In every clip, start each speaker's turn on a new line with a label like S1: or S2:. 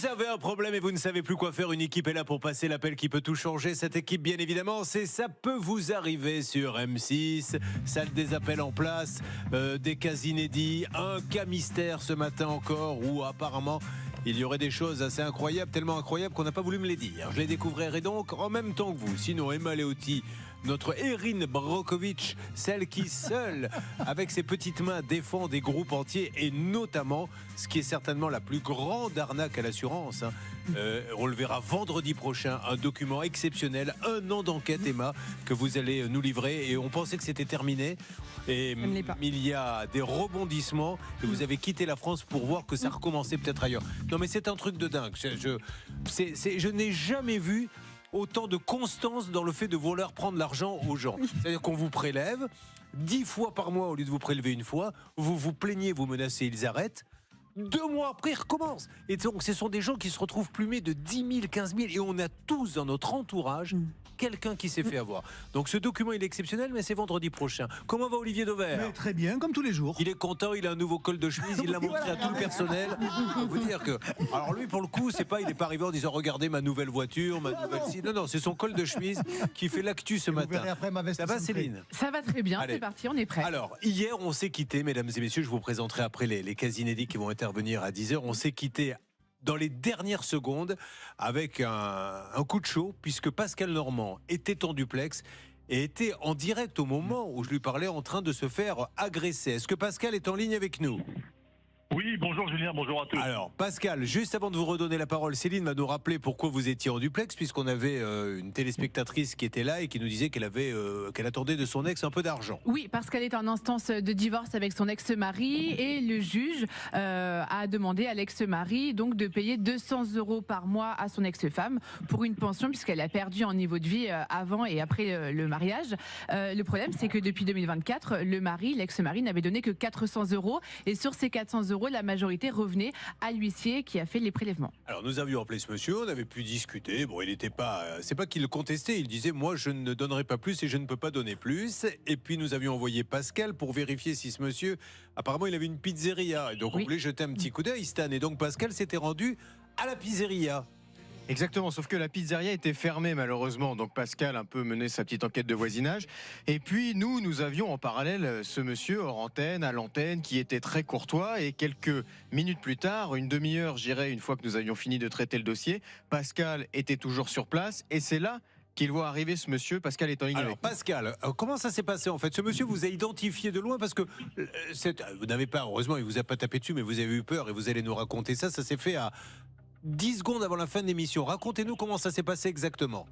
S1: Vous avez un problème et vous ne savez plus quoi faire, une équipe est là pour passer l'appel qui peut tout changer. Cette équipe, bien évidemment, c'est Ça peut vous arriver sur M6. Salle des appels en place, des cas inédits, un cas mystère ce matin encore où apparemment il y aurait des choses assez incroyables, tellement incroyables qu'on n'a pas voulu me les dire. Je les découvrirai donc en même temps que vous. Sinon, Emma Leotti, notre Erin Brockovich, celle qui seule, avec ses petites mains, défend des groupes entiers et notamment, ce qui est certainement la plus grande arnaque à l'assurance. On le verra vendredi prochain, un document exceptionnel, 1 an d'enquête, Emma, que vous allez nous livrer. Et on pensait que c'était terminé. Et il y a des rebondissements et vous avez quitté la France pour voir que ça recommençait peut-être ailleurs. Non mais c'est un truc de dingue. Je n'ai jamais vu autant de constance dans le fait de vouloir prendre l'argent aux gens. C'est-à-dire qu'on vous prélève 10 fois par mois au lieu de vous prélever une fois, vous vous plaignez, vous menacez, ils arrêtent. 2 mois après, ils recommencent. Et donc, ce sont des gens qui se retrouvent plumés de 10 000, 15 000. Et on a tous dans notre entourage quelqu'un qui s'est fait avoir. Donc, ce document, il est exceptionnel, mais c'est vendredi prochain. Comment va Olivier Dauvert ?
S2: Mais très bien, comme tous les jours.
S1: Il est content, il a un nouveau col de chemise, il l'a montré à tout le personnel. Je peux vous dire que... Alors lui, pour le coup, il n'est pas arrivé en disant « Regardez ma nouvelle voiture, ma nouvelle... » Non, c'est son col de chemise qui fait l'actu ce matin.
S2: Après ma veste.
S1: Ça va, Céline ?
S3: Ça va très bien,
S1: Allez.
S3: c'est parti, on est prêt.
S1: Alors, hier, on s'est quitté, mesdames et messieurs, je vous présenterai après les cas inédits qui vont intervenir à 10h. On s'est quitté dans les dernières secondes avec un coup de chaud, puisque Pascal Normand était en duplex et était en direct au moment où je lui parlais en train de se faire agresser. Est-ce que Pascal est en ligne avec nous ?
S4: Oui, bonjour Julien, bonjour à tous.
S1: Alors, Pascal, juste avant de vous redonner la parole, Céline va nous rappeler pourquoi vous étiez en duplex, puisqu'on avait une téléspectatrice qui était là et qui nous disait qu'elle attendait de son ex un peu d'argent.
S3: Oui, parce qu'elle est en instance de divorce avec son ex-mari et le juge a demandé à l'ex-mari donc de payer 200 € par mois à son ex-femme pour une pension puisqu'elle a perdu en niveau de vie avant et après le mariage. Le problème, c'est que depuis 2024, l'ex-mari n'avait donné que 400 € et sur ces 400 €, la majorité revenait à l'huissier qui a fait les prélèvements.
S1: Alors nous avions appelé ce monsieur, on avait pu discuter. Bon, il n'était pas, c'est pas qu'il le contestait, il disait moi je ne donnerai pas plus et je ne peux pas donner plus. Et puis nous avions envoyé Pascal pour vérifier si ce monsieur, apparemment il avait une pizzeria et donc on voulait jeter un petit coup d'œil, Stan. Et donc Pascal s'était rendu à la pizzeria.
S5: Exactement, sauf que la pizzeria était fermée malheureusement, donc Pascal un peu menait sa petite enquête de voisinage. Et puis nous avions en parallèle ce monsieur hors antenne, à l'antenne, qui était très courtois. Et quelques minutes plus tard, une demi-heure, j'irais, une fois que nous avions fini de traiter le dossier, Pascal était toujours sur place. Et c'est là qu'il voit arriver ce monsieur. Pascal est en ligne.
S1: Alors Pascal, comment ça s'est passé en fait ? Ce monsieur vous a identifié de loin parce que vous n'avez pas, heureusement il vous a pas tapé dessus, mais vous avez eu peur et vous allez nous raconter ça. Ça s'est fait à 10 secondes avant la fin de l'émission. Racontez-nous comment ça s'est passé exactement.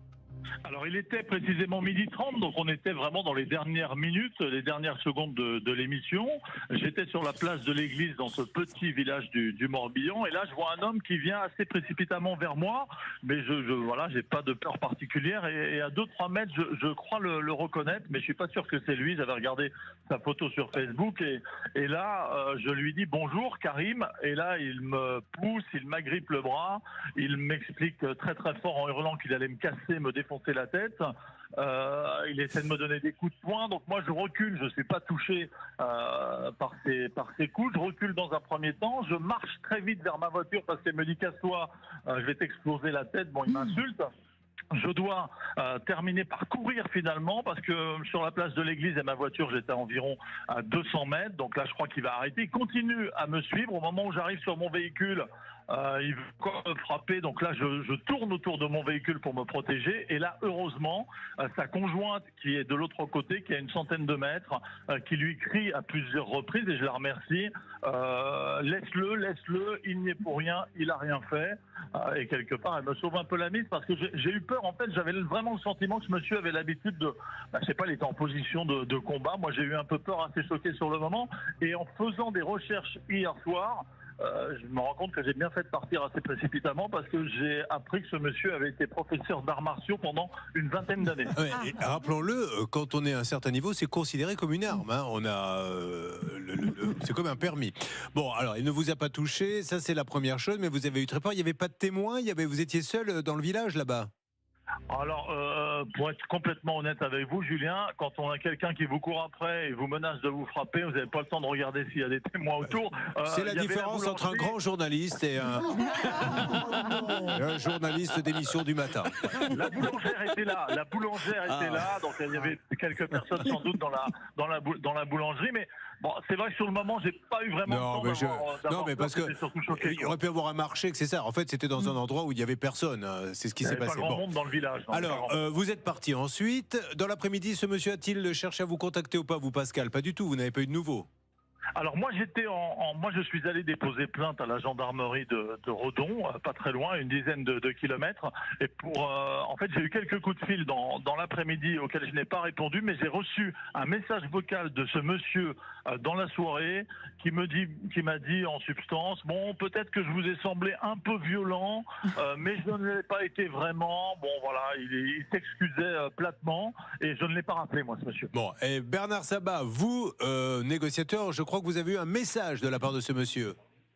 S4: Alors il était précisément 12h30, donc on était vraiment dans les dernières minutes, les dernières secondes de l'émission. J'étais sur la place de l'église dans ce petit village du Morbihan et là je vois un homme qui vient assez précipitamment vers moi, mais voilà, j'ai pas de peur particulière et à 2-3 mètres je crois le reconnaître, mais je suis pas sûr que c'est lui. J'avais regardé sa photo sur Facebook et là je lui dis bonjour Karim et là il me pousse, il m'agrippe le bras, il m'explique très très fort en hurlant qu'il allait me casser, me défoncer la tête. Il essaie de me donner des coups de poing, donc moi je recule, je suis pas touché par ces coups, je recule dans un premier temps, je marche très vite vers ma voiture parce qu'elle me dit casse-toi, je vais t'exploser la tête. Bon, il m'insulte. Je dois terminer par courir finalement parce que sur la place de l'église et ma voiture j'étais à environ à 200 mètres, donc là je crois qu'il va arrêter. Il continue à me suivre. Au moment où j'arrive sur mon véhicule, il veut encore me frapper, donc là je tourne autour de mon véhicule pour me protéger et là heureusement sa conjointe qui est de l'autre côté, qui est à une centaine de mètres, qui lui crie à plusieurs reprises et je la remercie, laisse-le, il n'y est pour rien, il a rien fait. Et quelque part elle me sauve un peu la mise parce que j'ai eu peur. En fait j'avais vraiment le sentiment que ce monsieur avait l'habitude de, je sais pas, il était en position de combat. Moi j'ai eu un peu peur, assez choqué sur le moment, et en faisant des recherches hier soir, je me rends compte que j'ai bien fait de partir assez précipitamment parce que j'ai appris que ce monsieur avait été professeur d'arts martiaux pendant une 20aine d'années.
S1: Ouais, rappelons-le, quand on est à un certain niveau, c'est considéré comme une arme. Hein. On a, c'est comme un permis. Bon, alors, il ne vous a pas touché, ça c'est la première chose, mais vous avez eu très peur. Il n'y avait pas de témoins, vous étiez seul dans le village là-bas.
S4: Alors, pour être complètement honnête avec vous, Julien, quand on a quelqu'un qui vous court après et vous menace de vous frapper, vous n'avez pas le temps de regarder s'il y a des témoins autour.
S1: C'est la différence entre un grand journaliste et un... Un journaliste d'émission du matin.
S4: La boulangère était là. Donc il y avait quelques personnes sans doute dans la boulangerie. Mais bon, c'est vrai que sur le moment, j'ai pas eu vraiment le temps
S1: non, mais parce que
S4: j'étais surtout choqué,
S1: il aurait pu avoir un marché, que c'est ça. En fait, c'était dans un endroit où il y avait personne. C'est ce qui
S4: Il n'y
S1: s'est
S4: avait
S1: passé.
S4: pas grand monde dans le village. non,
S1: Alors,
S4: pas grand monde.
S1: vous êtes parti ensuite. Dans l'après-midi, ce monsieur a-t-il cherché à vous contacter ou pas, vous, Pascal? Pas du tout. Vous n'avez pas eu de nouveau.
S4: Alors moi moi je suis allé déposer plainte à la gendarmerie de Redon, pas très loin, une dizaine de kilomètres. Et en fait j'ai eu quelques coups de fil dans l'après-midi auxquels je n'ai pas répondu, mais j'ai reçu un message vocal de ce monsieur dans la soirée qui m'a dit en substance, bon peut-être que je vous ai semblé un peu violent, mais je ne l'ai pas été vraiment. Bon voilà, il s'excusait platement et je ne l'ai pas rappelé moi ce monsieur.
S1: Bon, et Bernard Sabat, vous, négociateur, je crois que vous avez eu un message de la part de ce monsieur.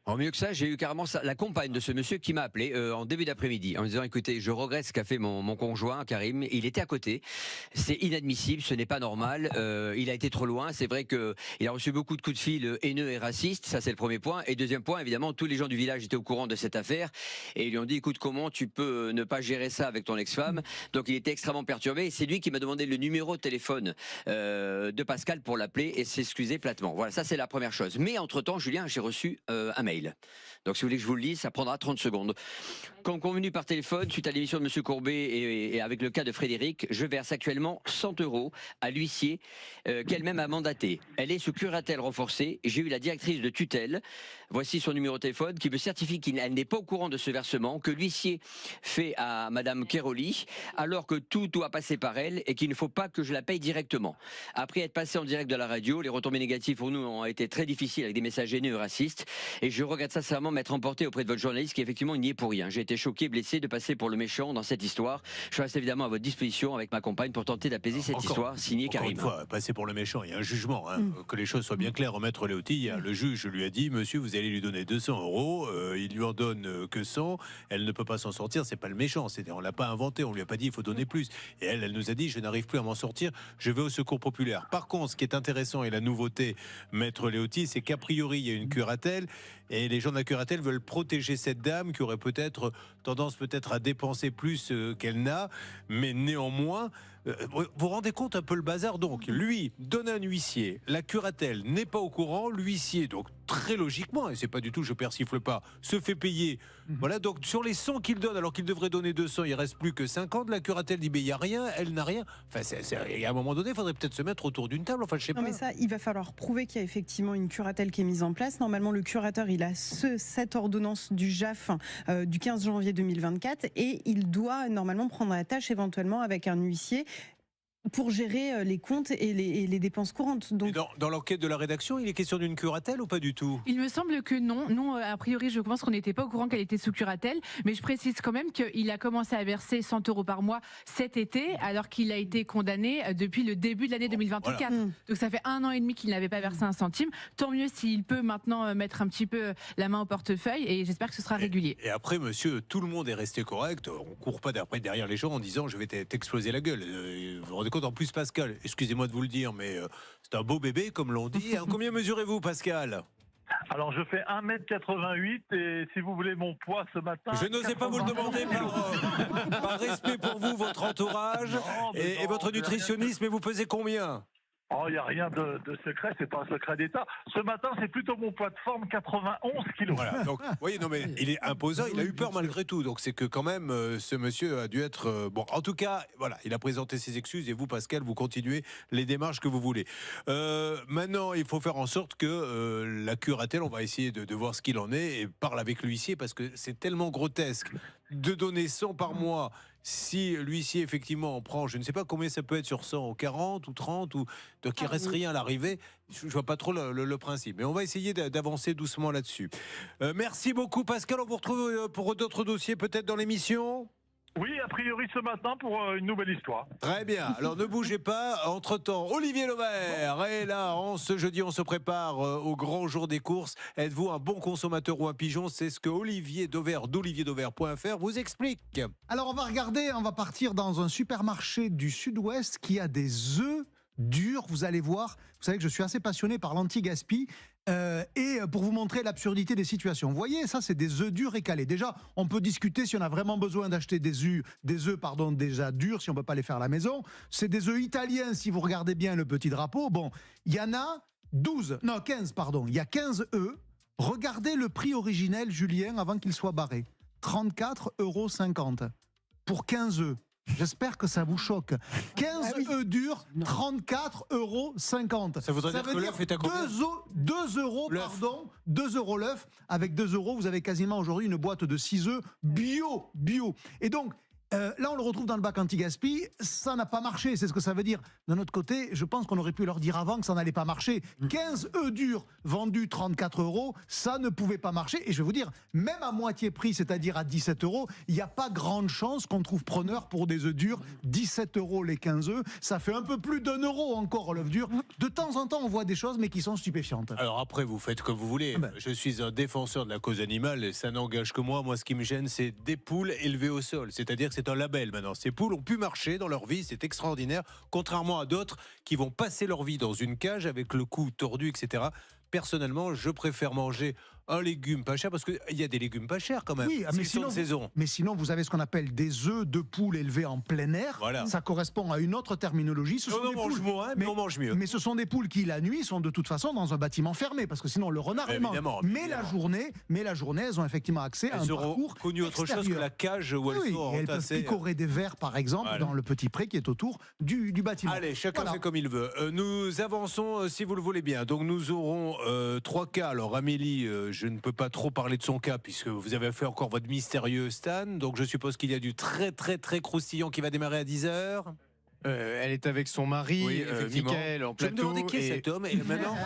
S2: En mieux que ça, j'ai eu carrément la compagne de ce monsieur qui m'a appelé en début d'après-midi en me disant écoutez, je regrette ce qu'a fait mon conjoint Karim, il était à côté, c'est inadmissible, ce n'est pas normal, il a été trop loin, c'est vrai qu'il a reçu beaucoup de coups de fil haineux et racistes, ça c'est le premier point, et deuxième point, évidemment, tous les gens du village étaient au courant de cette affaire et ils lui ont dit écoute, comment tu peux ne pas gérer ça avec ton ex-femme? Donc il était extrêmement perturbé et c'est lui qui m'a demandé le numéro de téléphone de Pascal pour l'appeler et s'excuser platement. Voilà, ça c'est la première chose. Mais entre-temps, Julien, j'ai reçu un mail. Donc si vous voulez que je vous le lise, ça prendra 30 secondes. Comme convenu par téléphone, suite à l'émission de M. Courbet et avec le cas de Frédéric, je verse actuellement 100 € à l'huissier qu'elle-même a mandaté. Elle est sous curatelle renforcée. J'ai eu la directrice de tutelle. Voici son numéro de téléphone qui me certifie qu'elle n'est pas au courant de ce versement, que l'huissier fait à Madame Keroli, alors que tout doit passer par elle et qu'il ne faut pas que je la paye directement. Après être passé en direct de la radio, les retombées négatives pour nous ont été très difficiles avec des messages haineux et racistes. Et je regrette sincèrement m'être emporté auprès de votre journaliste qui effectivement n'y est pour rien. J'ai été choqué, blessé de passer pour le méchant dans cette histoire. Je reste évidemment à votre disposition avec ma compagne pour tenter d'apaiser cette histoire. Signé
S1: Encore
S2: Karim.
S1: une fois, passer pour le méchant, il y a un jugement. Que les choses soient bien claires. Maître Léoty, le juge lui a dit monsieur, vous allez lui donner 200 €. Il lui en donne que 100. Elle ne peut pas s'en sortir. C'est pas le méchant. On l'a pas inventé. On lui a pas dit il faut donner plus. Et elle nous a dit je n'arrive plus à m'en sortir. Je vais au secours populaire. Par contre, ce qui est intéressant et la nouveauté, Maître Léoty, c'est qu'a priori il y a une curatelle et les gens de la curatelle veulent protéger cette dame qui aurait peut-être tendance à dépenser plus qu'elle n'a, mais néanmoins, vous vous rendez compte un peu le bazar. Donc lui donne un huissier, la curatelle n'est pas au courant, l'huissier donc très logiquement, et c'est pas du tout je persifle pas, se fait payer. Voilà, donc sur les 100 qu'il donne alors qu'il devrait donner 200, il reste plus que 50. La curatelle dit mais il y a rien, elle n'a rien. Enfin et à un moment donné, il faudrait peut-être se mettre autour d'une table. Enfin je sais pas.
S6: Non mais ça, il va falloir prouver qu'il y a effectivement une curatelle qui est mise en place. Normalement, le curateur, il a cette ordonnance du JAF du 15 janvier 2024 et il doit normalement prendre la tâche éventuellement avec un huissier pour gérer les comptes et les dépenses courantes. Donc,
S1: dans l'enquête de la rédaction, il est question d'une curatelle ou pas du tout?
S3: Il me semble que non. Non, a priori, je pense qu'on n'était pas au courant qu'elle était sous curatelle. Mais je précise quand même qu'il a commencé à verser 100 € par mois cet été, alors qu'il a été condamné depuis le début de l'année 2024.
S1: Voilà.
S3: Donc ça fait 1 an et demi qu'il n'avait pas versé un centime. Tant mieux s'il peut maintenant mettre un petit peu la main au portefeuille et j'espère que ce sera régulier.
S1: Et après, monsieur, tout le monde est resté correct. On court pas derrière les gens en disant je vais t'exploser la gueule. Vous vous rendez compte, en plus, Pascal, excusez-moi de vous le dire, mais c'est un beau bébé, comme l'on dit. Combien mesurez-vous, Pascal?
S4: Alors je fais 1m88 et si vous voulez mon poids ce matin...
S1: Je n'osais pas vous le demander par respect pour vous, votre entourage et votre nutritionniste, mais vous pesez combien?
S4: Oh, il n'y a rien de secret, c'est pas un secret d'État. Ce matin, c'est plutôt mon poids de forme, 91 kilos.
S1: Voilà, donc, vous voyez, non, mais il est imposant, il a eu peur malgré tout. Donc, c'est que quand même, ce monsieur a dû être. Bon, en tout cas, voilà, il a présenté ses excuses et vous, Pascal, vous continuez les démarches que vous voulez. Maintenant, il faut faire en sorte que la curatelle, on va essayer de voir ce qu'il en est et parle avec l'huissier parce que c'est tellement grotesque de donner 100 par mois. Si l'huissier, effectivement, en prend, je ne sais pas combien ça peut être sur 100, 40 ou 30, donc il ne reste rien à l'arrivée. Je ne vois pas trop le principe. Mais on va essayer d'avancer doucement là-dessus. Merci beaucoup, Pascal. On vous retrouve pour d'autres dossiers, peut-être dans l'émission ?
S4: Oui, a priori ce matin pour une nouvelle histoire.
S1: Très bien. Alors ne bougez pas. Entre-temps, Olivier Lemaire est là. Ce jeudi, on se prépare au grand jour des courses. Êtes-vous un bon consommateur ou un pigeon? C'est ce que Olivier Dauvert d'olivierdauvert.fr vous explique.
S7: Alors on va partir dans un supermarché du sud-ouest qui a des œufs durs. Vous allez voir. Vous savez que je suis assez passionné par l'anti-gaspi. Et pour vous montrer l'absurdité des situations. Vous voyez, ça c'est des œufs durs et calés. Déjà, on peut discuter si on a vraiment besoin d'acheter des œufs déjà durs, si on ne peut pas les faire à la maison. C'est des œufs italiens, si vous regardez bien le petit drapeau. Bon, il y en a 15, pardon. Il y a 15 œufs. Regardez le prix originel, Julien, avant qu'il soit barré. 34,50 € pour 15 œufs. J'espère que ça vous choque. 15 œufs durs, 34,50 €.
S1: Ça voudrait dire que l'œuf est à combien ?
S7: 2 euros, pardon. 2 € l'œuf. Avec 2 €, vous avez quasiment aujourd'hui une boîte de 6 œufs bio. Et donc, là, on le retrouve dans le bac anti-gaspi. Ça n'a pas marché, c'est ce que ça veut dire. D'un autre côté, je pense qu'on aurait pu leur dire avant que ça n'allait pas marcher. 15 œufs durs vendus 34 €, ça ne pouvait pas marcher. Et je vais vous dire, même à moitié prix, c'est-à-dire à 17 €, il n'y a pas grande chance qu'on trouve preneur pour des œufs durs. 17 € les 15 œufs, ça fait un peu plus d'1 € encore l'œuf dur. De temps en temps, on voit des choses, mais qui sont stupéfiantes.
S1: Alors après, vous faites comme vous voulez. Je suis un défenseur de la cause animale et ça n'engage que moi. Moi, ce qui me gêne, c'est des poules élevées au sol. C'est-à-dire que c'est un label maintenant. Ces poules ont pu marcher dans leur vie, c'est extraordinaire. Contrairement à d'autres qui vont passer leur vie dans une cage avec le cou tordu, etc. Personnellement, je préfère manger un légume pas cher parce qu'il y a des légumes pas chers quand même.
S7: Oui, mais sinon,
S1: de saison.
S7: Mais sinon, vous avez ce qu'on appelle des œufs de poule élevés en plein air.
S1: Voilà.
S7: Ça correspond à une autre terminologie. Ce sont
S1: On
S7: des
S1: mange
S7: poules,
S1: moins, mais on mange mieux.
S7: Mais ce sont des poules qui, la nuit, sont de toute façon dans un bâtiment fermé, parce que sinon le renard est mort.
S1: Évidemment,
S7: Mais la journée, elles ont effectivement accès à un
S1: Elles auront
S7: parcours
S1: connu autre chose que
S7: extérieur.
S1: la cage où elles
S7: Oui,
S1: sont
S7: et elles peuvent
S1: entassées.
S7: picorer des vers, par exemple,
S1: Voilà.
S7: dans le petit pré qui est autour du bâtiment.
S1: Allez, chacun
S7: Voilà.
S1: fait comme il veut. Nous avançons, si vous le voulez bien. Donc nous aurons 3 cas. Alors Amélie, je ne peux pas trop parler de son cas puisque vous avez fait encore votre mystérieux Stan. Donc je suppose qu'il y a du très très très croustillant qui va démarrer à 10h.
S5: Elle est avec son mari,
S1: Oui, effectivement.
S5: Mickaël, en
S1: Je me
S5: plateau.
S1: demandais qui est cet homme et maintenant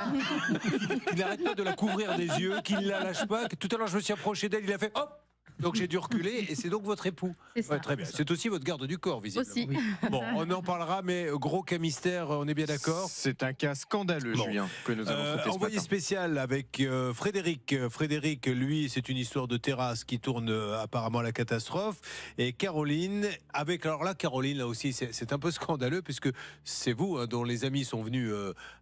S1: il n'arrête pas de la couvrir des yeux, qu'il ne la lâche pas. Tout à l'heure je me suis approché d'elle, il a fait hop. Donc j'ai dû reculer et c'est donc votre époux.
S8: C'est ça.
S1: Ouais, très bien. C'est aussi votre garde du corps, visiblement.
S8: Aussi.
S1: Bon, on en parlera, mais gros cas mystère, on est bien d'accord.
S5: C'est un cas scandaleux,
S1: Bon.
S5: Julien, que nous avons traité ce
S1: Envoyé
S5: matin.
S1: spécial avec Frédéric. Frédéric, lui, c'est une histoire de terrasse qui tourne apparemment à la catastrophe. Et Caroline, alors là, Caroline, là aussi, c'est un peu scandaleux puisque c'est vous dont les amis sont venus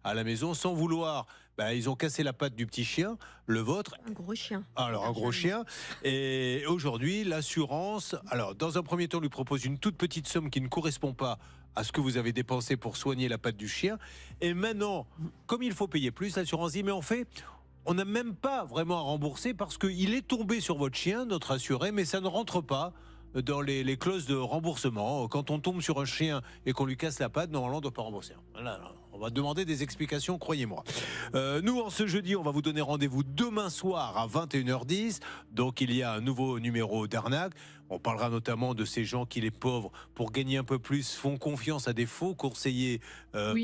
S1: à la maison sans vouloir. Ils ont cassé la patte du petit chien, le vôtre.
S8: Un gros chien.
S1: Alors, un gros chien. Et aujourd'hui, l'assurance, alors, dans un premier temps, on lui propose une toute petite somme qui ne correspond pas à ce que vous avez dépensé pour soigner la patte du chien. Et maintenant, comme il faut payer plus, l'assurance dit, mais en fait, on n'a même pas vraiment à rembourser parce qu'il est tombé sur votre chien, notre assuré, mais ça ne rentre pas dans les clauses de remboursement. Quand on tombe sur un chien et qu'on lui casse la patte, normalement, on ne doit pas rembourser. Voilà, on va demander des explications, croyez-moi. Nous, en ce jeudi, on va vous donner rendez-vous demain soir à 21h10. Donc, il y a un nouveau numéro d'arnaque. On parlera notamment de ces gens qui, les pauvres, pour gagner un peu plus, font confiance à des faux conseillers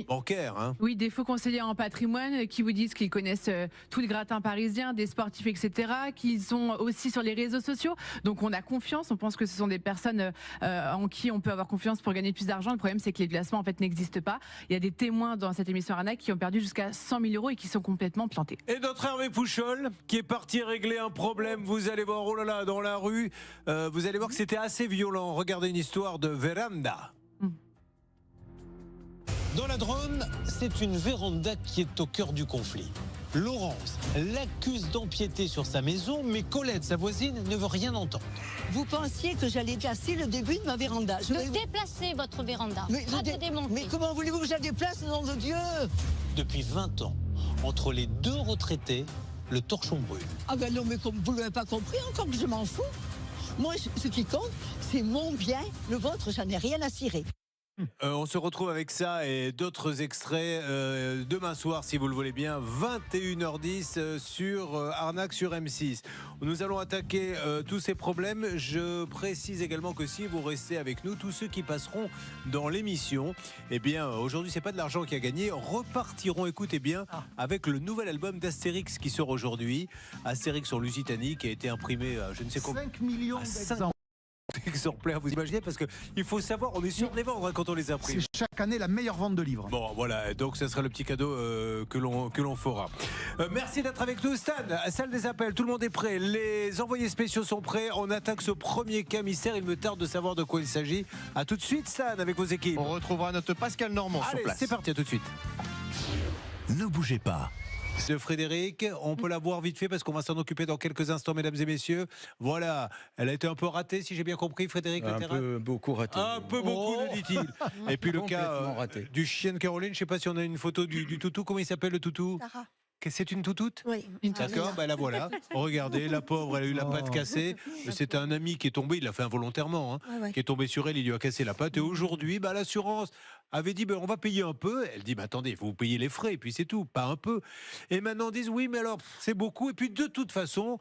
S1: bancaires. Hein.
S3: Oui, des faux conseillers en patrimoine qui vous disent qu'ils connaissent tout le gratin parisien, des sportifs, etc., qui sont aussi sur les réseaux sociaux. Donc on a confiance, on pense que ce sont des personnes en qui on peut avoir confiance pour gagner plus d'argent. Le problème, c'est que les placements en fait n'existent pas. Il y a des témoins dans cette émission Arnaque qui ont perdu jusqu'à 100 000 € et qui sont complètement plantés.
S1: Et notre Hervé Pouchol, qui est parti régler un problème, vous allez voir, oh là là, dans la rue, vous allez voir que c'était assez violent. Regardez une histoire de véranda.
S9: Dans la Drôme, c'est une véranda qui est au cœur du conflit. Laurence l'accuse d'empiéter sur sa maison, mais Colette, sa voisine, ne veut rien entendre.
S10: Vous pensiez que j'allais casser le début de ma véranda.
S11: Déplacez votre véranda.
S10: Mais,
S11: Pas de démonter.
S10: mais comment voulez-vous que je la déplace, nom de Dieu?
S9: Depuis 20 ans, entre les deux retraités, le torchon brûle.
S10: Ah ben non, mais comme vous ne l'avez pas compris encore que je m'en fous. Moi, ce qui compte, c'est mon bien. Le vôtre, j'en ai rien à cirer.
S1: On se retrouve avec ça et d'autres extraits demain soir, si vous le voulez bien, 21h10 sur Arnaque sur M6. Nous allons attaquer tous ces problèmes. Je précise également que si vous restez avec nous, tous ceux qui passeront dans l'émission, eh bien, aujourd'hui, c'est pas de l'argent qui a gagné, repartiront, écoutez bien, avec le nouvel album d'Astérix qui sort aujourd'hui. Astérix sur Lusitanie, qui a été imprimé, je ne sais combien.
S7: 5 millions
S1: exemplaires, vous imaginez, parce que il faut savoir, on est sûr de les vendre quand on les imprime.
S7: C'est chaque année la meilleure vente de livres.
S1: Bon, voilà, donc ça sera le petit cadeau que l'on fera. Merci d'être avec nous, Stan. Salle des appels, tout le monde est prêt. Les envoyés spéciaux sont prêts. On attaque ce premier cas mystère. Il me tarde de savoir de quoi il s'agit. À tout de suite, Stan, avec vos équipes.
S5: On retrouvera notre Pascal Normand sur
S1: Allez,
S5: place.
S1: c'est parti, à tout de suite.
S12: Ne bougez pas.
S1: De Frédéric, on peut la voir vite fait parce qu'on va s'en occuper dans quelques instants, mesdames et messieurs. Voilà, elle a été un peu ratée, si j'ai bien compris, Frédéric.
S8: Un peu beaucoup raté.
S1: Un peu beaucoup, nous dit-il. Et puis le cas
S8: Complètement raté.
S1: du chien de Caroline, je ne sais pas si on a une photo du toutou. Comment il s'appelle le toutou?
S10: Sarah.
S1: C'est une toutoute?
S10: Oui.
S1: D'accord, bah la voilà. Regardez, la pauvre, elle a eu la patte cassée. C'est un ami qui est tombé, il l'a fait involontairement, hein,
S10: Ouais, ouais.
S1: qui est tombé sur elle, il lui a cassé la patte. Et aujourd'hui, bah, l'assurance avait dit, on va payer un peu. Elle dit, attendez, il faut vous payer les frais, et puis c'est tout, pas un peu. Et maintenant, ils disent, oui, mais alors, c'est beaucoup. Et puis, de toute façon,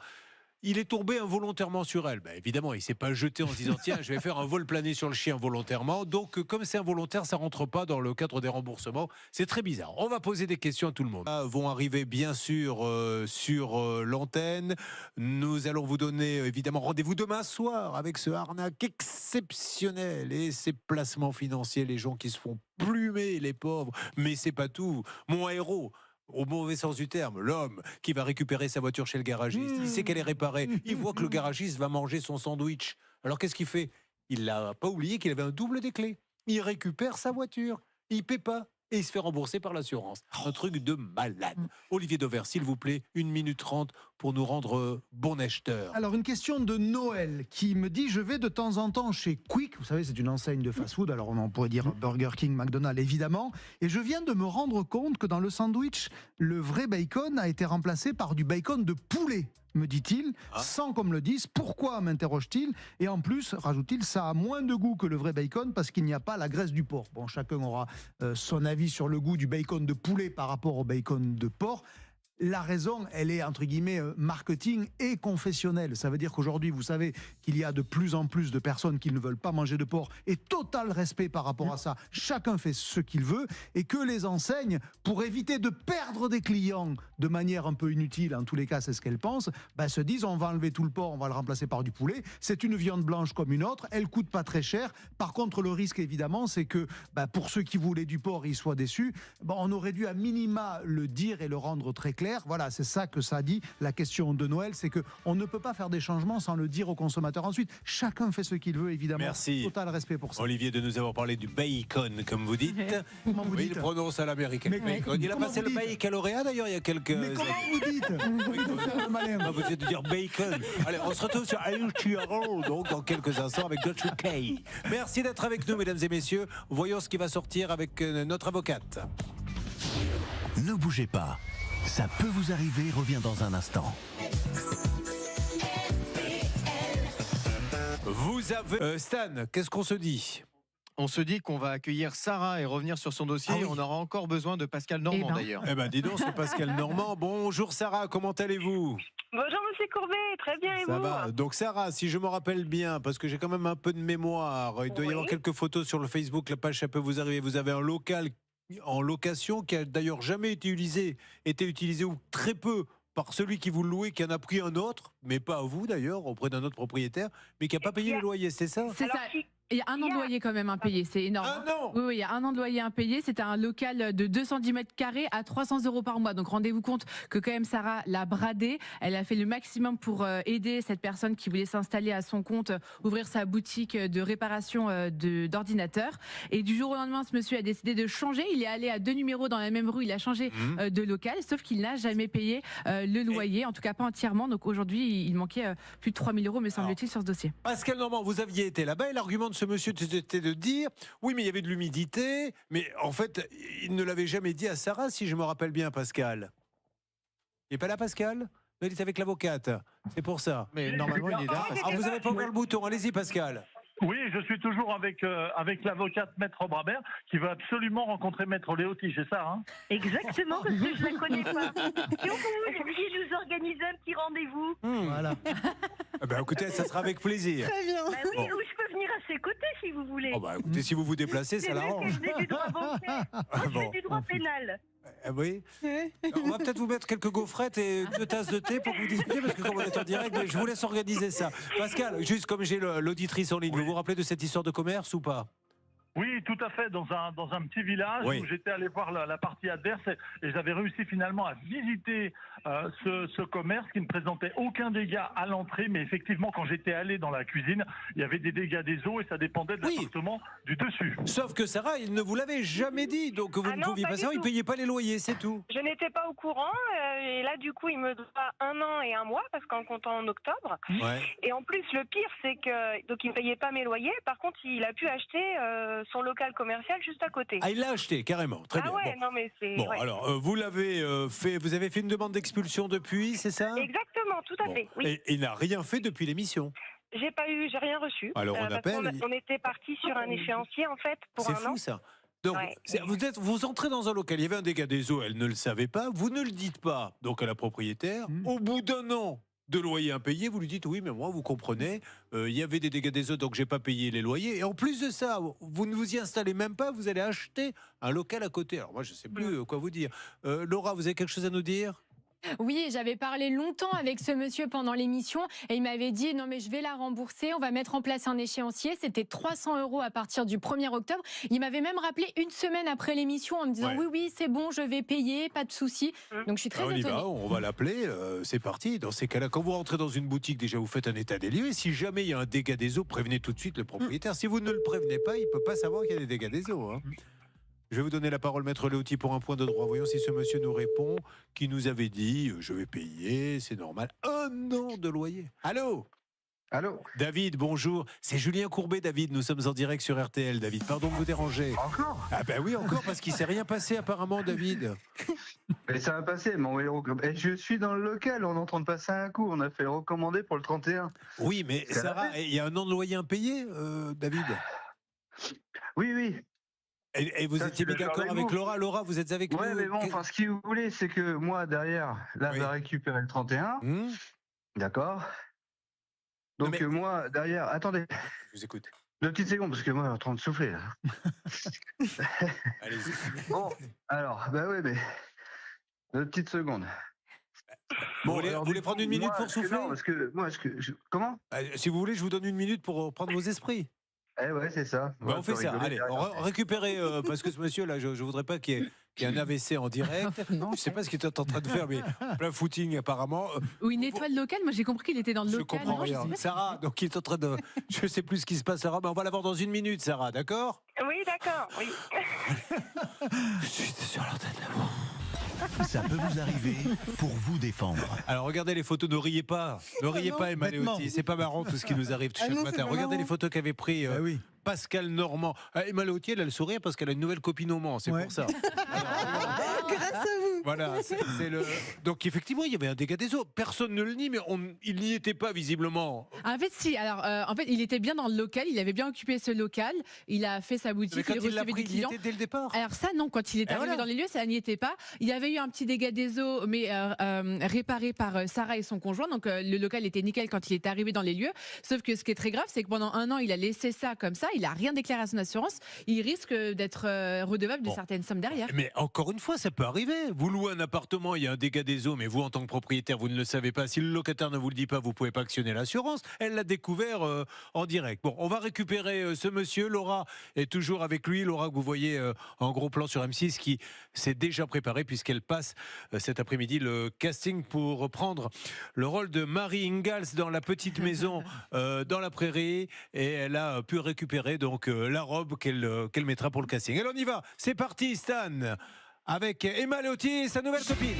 S1: il est tombé involontairement sur elle. Évidemment, il ne s'est pas jeté en se disant, tiens, je vais faire un vol plané sur le chien volontairement. Donc, comme c'est involontaire, ça ne rentre pas dans le cadre des remboursements. C'est très bizarre. On va poser des questions à tout le monde. Vont arriver, bien sûr, sur l'antenne. Nous allons vous donner, évidemment, rendez-vous demain soir avec ce arnaque exceptionnel et ces placements financiers, les gens qui se font plumer, les pauvres. Mais c'est pas tout. Mon héros, au mauvais sens du terme, l'homme qui va récupérer sa voiture chez le garagiste, il sait qu'elle est réparée, il voit que le garagiste va manger son sandwich. Alors qu'est-ce qu'il fait? Il n'a pas oublié qu'il avait un double des clés. Il récupère sa voiture, il ne paie pas et il se fait rembourser par l'assurance. Un truc de malade. Olivier Dauvert, s'il vous plaît, 1 minute 30 pour nous rendre bon acheteur.
S7: Alors, une question de Noël qui me dit, je vais de temps en temps chez Quick, vous savez, c'est une enseigne de fast-food, alors on pourrait dire Burger King, McDonald's, évidemment, et je viens de me rendre compte que dans le sandwich, le vrai bacon a été remplacé par du bacon de poulet, me dit-il, sans qu'on me le dise. Pourquoi, m'interroge-t-il? Et en plus, rajoute-t-il, ça a moins de goût que le vrai bacon parce qu'il n'y a pas la graisse du porc. Bon, chacun aura son avis sur le goût du bacon de poulet par rapport au bacon de porc. La raison, elle est entre guillemets marketing et confessionnelle. Ça veut dire qu'aujourd'hui, vous savez qu'il y a de plus en plus de personnes qui ne veulent pas manger de porc, et total respect par rapport à ça. Chacun fait ce qu'il veut, et que les enseignes, pour éviter de perdre des clients de manière un peu inutile, en tous les cas c'est ce qu'elles pensent, se disent on va enlever tout le porc, on va le remplacer par du poulet. C'est une viande blanche comme une autre, elle coûte pas très cher. Par contre, le risque évidemment, c'est que pour ceux qui voulaient du porc, ils soient déçus. On aurait dû à minima le dire et le rendre très clair. Voilà, c'est ça que ça dit. La question de Noël, c'est qu'on ne peut pas faire des changements sans le dire aux consommateurs ensuite. Chacun fait ce qu'il veut, évidemment.
S1: Merci.
S7: Total respect pour ça.
S1: Olivier, de nous avoir parlé du bacon, comme vous dites.
S7: Comment vous
S1: Oui,
S7: dites
S1: il prononce à l'américaine. Il a passé le baccalauréat d'ailleurs il y a quelques
S7: Mais comment vous dites de faire le malin.
S1: Vous êtes de dire bacon. Allez, on se retrouve sur Ayuchiro, donc dans quelques instants avec Dutch Kay. Merci d'être avec nous, mesdames et messieurs. Voyons ce qui va sortir avec notre avocate.
S12: Ne bougez pas. Ça peut vous arriver, revient dans un instant.
S1: Vous avez... Stan, qu'est-ce qu'on se dit?
S5: On se dit qu'on va accueillir Sarah et revenir sur son dossier.
S1: Ah oui.
S5: On aura encore besoin de Pascal Normand d'ailleurs.
S1: Dis donc, c'est Pascal Normand. Bonjour Sarah, comment allez-vous?
S13: Bonjour Monsieur Courbet, très bien et
S1: Ça
S13: vous?
S1: va. Donc Sarah, si je me rappelle bien, parce que j'ai quand même un peu de mémoire, il doit y avoir quelques photos sur le Facebook, la page ça peut vous arriver. Vous avez un local en location qui a d'ailleurs jamais été utilisé ou très peu par celui qui vous le louait, qui en a pris un autre, mais pas à vous d'ailleurs, auprès d'un autre propriétaire, mais qui n'a pas payé le loyer, c'est ça?
S3: C'est ça. Il y a un an de loyer quand même impayé, c'est énorme.
S1: Un an?
S3: Oui, il y a un an de loyer impayé. C'était un local de 210 mètres carrés à 300 € par mois. Donc rendez-vous compte que quand même Sarah l'a bradé. Elle a fait le maximum pour aider cette personne qui voulait s'installer à son compte, ouvrir sa boutique de réparation d'ordinateurs. Et du jour au lendemain, ce monsieur a décidé de changer. Il est allé à 2 numéros dans la même rue. Il a changé de local, sauf qu'il n'a jamais payé le loyer, en tout cas pas entièrement. Donc aujourd'hui, il manquait plus de 3 000 €, me semble-t-il, sur ce dossier.
S1: Pascal Normand, vous aviez été là-bas et l'argument de ce monsieur c'était de dire oui, mais il y avait de l'humidité, mais en fait, il ne l'avait jamais dit à Sarah, si je me rappelle bien, Pascal. Il n'est pas là, Pascal? Il est avec l'avocate, c'est pour ça.
S5: Mais normalement, il est là.
S1: Vous n'avez pas ouvert le bouton, allez-y, Pascal.
S4: Oui, je suis toujours avec l'avocate Maître Brabert qui va absolument rencontrer Maître Léoty, c'est ça, hein?
S13: Exactement, parce que je ne la connais pas. Si vous vouliez nous organiser un petit rendez-vous.
S7: Voilà.
S1: Écoutez, ça sera avec plaisir.
S6: Très bien.
S13: Oui, ou je peux venir à ses côtés si vous voulez.
S1: Écoutez, si vous vous déplacez, ça
S13: C'est mieux
S1: l'arrange.
S13: que je n'ai du droit bancaire. Moi, je fais du droit pénal.
S1: Oui. On va peut-être vous mettre quelques gaufrettes et 2 tasses de thé pour vous discuter, parce que comme on est en direct, mais je vous laisse organiser ça. Pascal, juste comme j'ai l'auditrice en ligne, vous vous rappelez de cette histoire de commerce ou pas?
S4: Oui, tout à fait, dans un petit village
S1: Oui.
S4: où j'étais allé voir la partie adverse et j'avais réussi finalement à visiter ce commerce qui ne présentait aucun dégât à l'entrée, mais effectivement quand j'étais allé dans la cuisine, il y avait des dégâts des eaux et ça dépendait de
S1: Oui.
S4: l'appartement du dessus.
S1: Sauf que Sarah, il ne vous l'avait jamais dit, donc vous
S13: Ah
S1: ne
S13: non,
S1: pouviez
S13: pas
S1: pas
S13: du
S1: savoir, il ne
S13: tout.
S1: payait pas les loyers, c'est tout.
S13: Je n'étais pas au courant et là du coup il me doit 1 an et 1 mois parce qu'en comptant en octobre.
S1: Ouais.
S13: Et en plus le pire c'est que donc il ne payait pas mes loyers, par contre il a pu acheter son local commercial juste à côté.
S1: Ah, il l'a acheté, carrément, très
S13: Ah
S1: bien.
S13: ouais,
S1: Bon.
S13: non mais c'est...
S1: Bon,
S13: ouais.
S1: alors, vous l'avez fait, vous avez fait une demande d'expulsion depuis, c'est ça?
S13: Exactement, tout à
S1: Bon.
S13: fait, oui.
S1: Et il n'a rien fait depuis l'émission.
S13: J'ai rien reçu.
S1: Alors, on
S13: parce
S1: appelle,
S13: qu'on était parti sur un échéancier en fait pour
S1: C'est
S13: un an.
S1: fou ça. Donc,
S13: Ouais.
S1: vous entrez dans un local, il y avait un dégât des eaux, elle ne le savait pas, vous ne le dites pas donc à la propriétaire. Au bout d'un an de loyer impayé, vous lui dites oui, mais moi, vous comprenez, il y avait des dégâts des eaux, donc j'ai pas payé les loyers. Et en plus de ça, vous ne vous y installez même pas, vous allez acheter un local à côté. Alors moi, je sais plus quoi vous dire. Laura, vous avez quelque chose à nous dire?
S8: Oui, j'avais parlé longtemps avec ce monsieur pendant l'émission et il m'avait dit non mais je vais la rembourser, on va mettre en place un échéancier, c'était 300 € à partir du 1er octobre. Il m'avait même rappelé une semaine après l'émission en me disant
S1: Ouais.
S8: oui c'est bon, je vais payer, pas de souci. Donc je suis très
S1: Ah, on y
S8: étonnée.
S1: va, on va l'appeler, c'est parti. Dans ces cas-là, quand vous rentrez dans une boutique, déjà vous faites un état des lieux. Et si jamais il y a un dégât des eaux, prévenez tout de suite le propriétaire. Si vous ne le prévenez pas, il ne peut pas savoir qu'il y a des dégâts des eaux. Hein. Je vais vous donner la parole, maître Léoty, pour un point de droit. Voyons si ce monsieur nous répond, qui nous avait dit je vais payer, c'est normal. 1 an de loyer. Allô?
S14: Allô?
S1: David, bonjour. C'est Julien Courbet, David. Nous sommes en direct sur RTL, David. Pardon de vous déranger.
S14: Encore?
S1: Ah ben oui, encore, parce qu'il ne s'est rien passé apparemment, David.
S14: Mais ça va passer, je suis dans le local, on est en train de passer un coup, on a fait le recommander pour le 31.
S1: Oui, mais
S14: Ça
S1: Sarah,
S14: va.
S1: il y a 1 an de loyer impayé, David?
S14: Oui, oui.
S1: Et vous
S14: Ça,
S1: étiez
S14: je
S1: mis
S14: suis
S1: d'accord
S14: d'accord
S1: avec
S14: avec vous.
S1: Laura? Laura, vous êtes avec nous?
S14: Ouais, mais bon, enfin, ce que vous voulez, c'est que moi, derrière, là,
S1: Oui.
S14: va récupérer le 31. D'accord?
S1: Non,
S14: Donc,
S1: mais-
S14: moi, derrière, attendez,
S1: Je vous écoute.
S14: 2 petites secondes, parce que moi, je suis en train de souffler, là.
S1: Allez-y.
S14: Bon, alors, bah oui, mais 2 petites secondes.
S1: Bon,
S14: alors,
S1: vous voulez prendre une minute
S14: moi,
S1: pour
S14: parce que
S1: souffler?
S14: non, parce que moi, comment?
S1: Si vous voulez, je vous donne une minute pour prendre vos esprits.
S14: Eh ouais, c'est ça.
S1: Bah, on fait
S14: peut
S1: ça.
S14: rigoler
S1: Allez,
S14: derrière.
S1: récupérez, parce que ce monsieur-là, je voudrais pas qu'il y ait un AVC en direct. Je sais pas ce qu'il est en train de faire, mais plein footing apparemment.
S3: Ou une étoile locale, moi j'ai compris qu'il était dans le
S1: Je
S3: local.
S1: comprends
S3: Non, je
S1: rien.
S3: sais pas.
S1: Sarah, donc il est en train de... Je sais plus ce qui se passe, Sarah, mais on va l'avoir dans une minute, Sarah, d'accord?
S13: Oui, d'accord, oui.
S1: Je suis sur l'antenne.
S12: Ça peut vous arriver pour vous défendre.
S1: Alors regardez les photos, ne riez pas. Ne riez
S7: non,
S1: pas, Emma
S7: bêtement.
S1: Léoty. C'est pas marrant tout ce qui nous arrive chaque
S6: non, c'est
S1: matin.
S6: pas
S1: Regardez
S6: marrant.
S1: les photos qu'avait pris
S7: Ah oui.
S1: Pascal Normand. Emma Léoty, elle a le sourire parce qu'elle a une nouvelle copine au Mans, c'est
S7: Ouais.
S1: pour ça.
S6: Grâce à vous.
S1: Voilà, c'est le. Donc effectivement, il y avait un dégât des eaux. Personne ne le nie, mais il n'y était pas visiblement.
S3: En fait, si. Alors, en fait, il était bien dans le local. Il avait bien occupé ce local. Il a fait sa boutique.
S1: Mais quand
S3: il
S1: il l'a
S3: recevait
S1: pris,
S3: des
S1: il y
S3: clients.
S1: était dès le départ.
S3: Alors ça, non. Quand il est
S1: Et
S3: arrivé
S1: voilà.
S3: dans les lieux, ça n'y était pas. Il y avait eu un petit dégât des eaux, mais réparé par Sarah et son conjoint. Donc le local était nickel quand il est arrivé dans les lieux. Sauf que ce qui est très grave, c'est que pendant 1 an, il a laissé ça comme ça. Il a rien déclaré à son assurance. Il risque d'être redevable de
S1: Bon.
S3: certaines sommes derrière.
S1: Mais encore une fois, ça peut arriver. Vous louez un appartement, il y a un dégât des eaux, mais vous, en tant que propriétaire, vous ne le savez pas. Si le locataire ne vous le dit pas, vous pouvez pas actionner l'assurance. Elle l'a découvert en direct. Bon, on va récupérer ce monsieur. Laura est toujours avec lui. Laura, que vous voyez en gros plan sur M6, qui s'est déjà préparée puisqu'elle passe cet après-midi le casting pour prendre le rôle de Marie Ingalls dans La Petite Maison dans la prairie. Et elle a pu récupérer donc la robe qu'elle mettra pour le casting. Alors on y va. C'est parti, Stan, avec Emma Léoty et sa nouvelle copine.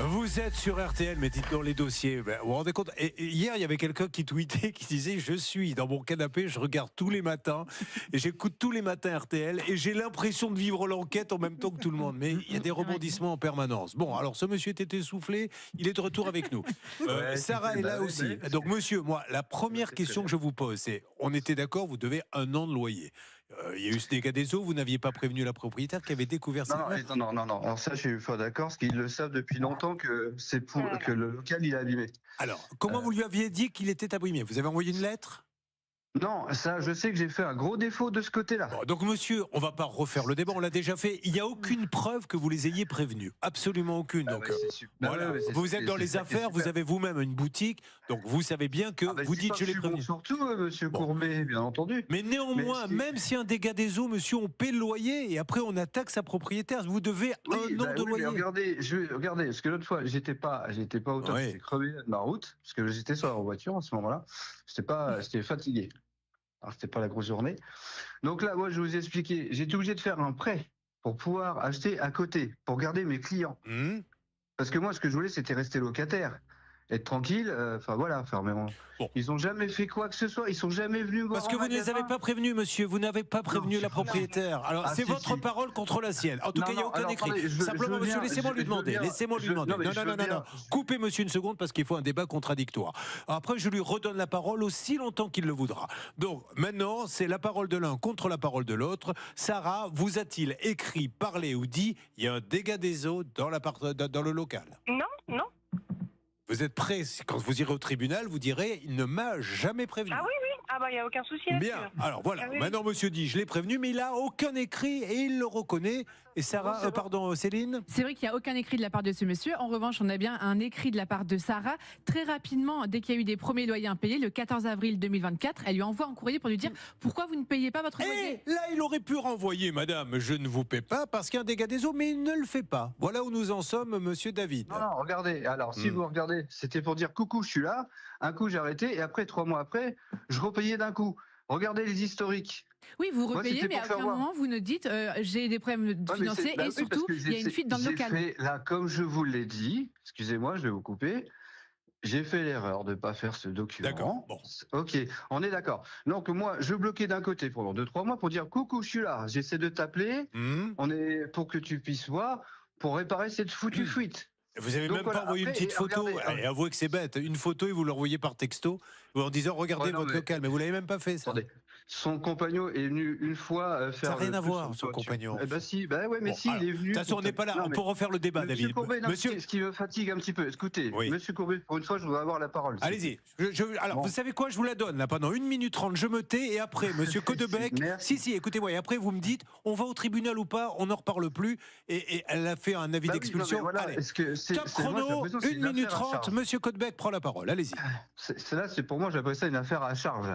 S1: Vous êtes sur RTL, mais dites dans les dossiers. Vous vous rendez compte, et hier, il y avait quelqu'un qui tweetait, qui disait: je suis dans mon canapé, je regarde tous les matins, et j'écoute tous les matins RTL, et j'ai l'impression de vivre l'enquête en même temps que tout le monde. Mais il y a des rebondissements en permanence. Bon, alors ce monsieur était essoufflé, il est de retour avec nous.
S14: Ouais,
S1: Sarah est là
S14: oui,
S1: aussi.
S14: parce
S1: Donc monsieur, moi, la première
S14: C'est
S1: question
S14: très
S1: que je vous pose, c'est: on était d'accord, vous devez 1 an de loyer. Il y a eu ce dégât des eaux, vous n'aviez pas prévenu la propriétaire qui avait découvert ça.
S14: Non. Alors ça, je suis pas d'accord, parce qu'ils le savent depuis longtemps que c'est pour que le local il est abîmé.
S1: Alors, comment vous lui aviez dit qu'il était abîmé? Vous avez envoyé une lettre?
S14: Non, ça, je sais que j'ai fait un gros défaut de ce côté-là.
S1: Bon, donc monsieur, on va pas refaire le débat, on l'a déjà fait. Il n'y a aucune preuve que vous les ayez prévenus. Absolument aucune. Donc, voilà. Vous êtes dans les affaires, vous avez vous-même une boutique, donc vous savez bien que vous dites je l'ai prévenu.
S14: Bon, surtout, monsieur Courbet, bien entendu.
S1: Mais néanmoins, même si un dégât des eaux, monsieur, on paie le loyer et après on attaque sa propriétaire. Vous devez un an de loyer.
S14: Regardez, parce que l'autre fois, j'étais pas au top, j'étais crevé de ma route, parce que j'étais sur la voiture à ce moment-là. J'étais fatigué. Alors, c'était pas la grosse journée. Donc là, moi, je vous ai expliqué, j'étais obligé de faire un prêt pour pouvoir acheter à côté, pour garder mes clients. Parce que moi, ce que je voulais, c'était rester locataire. Être tranquille, voilà, ils n'ont jamais fait quoi que ce soit, ils sont jamais venus voir.
S1: Parce que vous ne les avez pas prévenus, monsieur, vous n'avez pas prévenu la propriétaire. Alors, c'est votre parole contre la sienne. En tout cas, il n'y a aucun écrit. Simplement, monsieur, laissez-moi lui demander. Non. Coupez, monsieur, une seconde, parce qu'il faut un débat contradictoire. Après, je lui redonne la parole aussi longtemps qu'il le voudra. Donc, maintenant, c'est la parole de l'un contre la parole de l'autre. Sarah, vous a-t-il écrit, parlé ou dit, il y a un dégât des eaux dans le local?
S13: Non.
S1: Vous êtes prêt, quand vous irez au tribunal, vous direz, il ne m'a jamais prévenu.
S13: Ah oui. Ah bah il n'y a aucun souci.
S1: Bien, alors voilà, maintenant monsieur dit, je l'ai prévenu, mais il n'a aucun écrit et il le reconnaît. Et Sarah, Céline?
S3: C'est vrai qu'il n'y a aucun écrit de la part de ce monsieur. En revanche, on a bien un écrit de la part de Sarah. Très rapidement, dès qu'il y a eu des premiers loyers impayés, le 14 avril 2024, elle lui envoie un courrier pour lui dire pourquoi vous ne payez pas votre loyer.
S1: Et là, il aurait pu renvoyer, madame, je ne vous paie pas parce qu'il y a un dégât des eaux, mais il ne le fait pas. Voilà où nous en sommes, monsieur David.
S14: Non, regardez, alors si vous regardez, c'était pour dire coucou, je suis là. Un coup, j'ai arrêté et après, 3 mois après, je repayais d'un coup. Regardez les historiques.
S3: Oui, vous repayez, mais à aucun moment vous nous dites j'ai des problèmes financiers et surtout il y a une fuite dans le local.
S14: Là, comme je vous l'ai dit, excusez-moi, je vais vous couper. J'ai fait l'erreur de ne pas faire ce document.
S1: D'accord. Bon.
S14: Ok, on est d'accord. Donc moi, je bloquais d'un côté pendant 2-3 mois pour dire coucou, je suis là. J'essaie de t'appeler. On est pour que tu puisses voir pour réparer cette foutue fuite.
S1: Vous n'avez même pas envoyé une petite photo. Allez, avouez que c'est bête. Une photo et vous l'envoyez par texto en disant regardez votre local. Mais vous l'avez même pas fait, ça.
S14: Attendez. Son compagnon est venu une fois faire.
S1: Ça n'a rien à voir, son compagnon.
S14: Eh ben si, il est venu.
S1: De toute façon, on n'est pas là. On peut refaire le débat, David.
S14: Monsieur Courbet, ce qui me fatigue un petit peu. Écoutez, monsieur Courbet, pour une fois, je voudrais avoir la parole.
S1: Allez-y. Alors, vous savez quoi? Je vous la donne là pendant 1 minute 30. Je me tais et après, monsieur Caudebec. Si, écoutez-moi. Et après, vous me dites, on va au tribunal ou pas? On n'en reparle plus. Et elle a fait un avis d'expulsion. Allez. Top chrono, 1 minute 30. Monsieur Caudebec prend la parole. Allez-y.
S14: C'est pour moi, j'appelle ça une affaire à charge.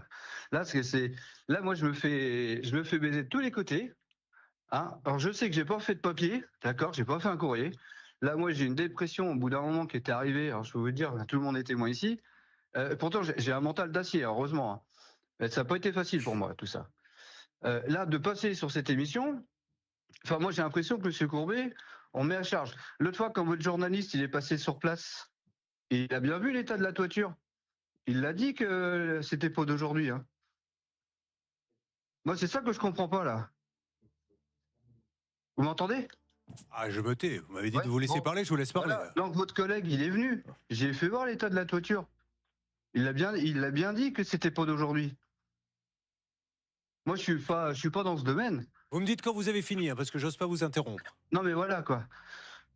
S14: Là, moi, je me fais baiser de tous les côtés. Hein. Alors, je sais que j'ai pas fait de papier, d'accord, j'ai pas fait un courrier. Là, moi, j'ai une dépression au bout d'un moment qui était arrivée. Alors, je peux vous dire, tout le monde est témoin ici. Pourtant, j'ai un mental d'acier, heureusement. Hein. Mais ça n'a pas été facile pour moi, tout ça. Là, de passer sur cette émission, enfin, moi, j'ai l'impression que M. Courbet, on met à charge. L'autre fois, quand votre journaliste, il est passé sur place, il a bien vu l'état de la toiture. Il l'a dit que c'était pas d'aujourd'hui. Hein. Moi, c'est ça que je comprends pas, là. Vous m'entendez?
S1: Ah, je me tais. Vous m'avez dit de vous laisser parler, je vous laisse parler.
S14: Voilà. Donc, votre collègue, il est venu. J'ai fait voir l'état de la toiture. Il a bien dit que c'était pas d'aujourd'hui. Moi, je suis pas dans ce domaine.
S1: Vous me dites quand vous avez fini, hein, parce que j'ose pas vous interrompre.
S14: Non, mais voilà, quoi.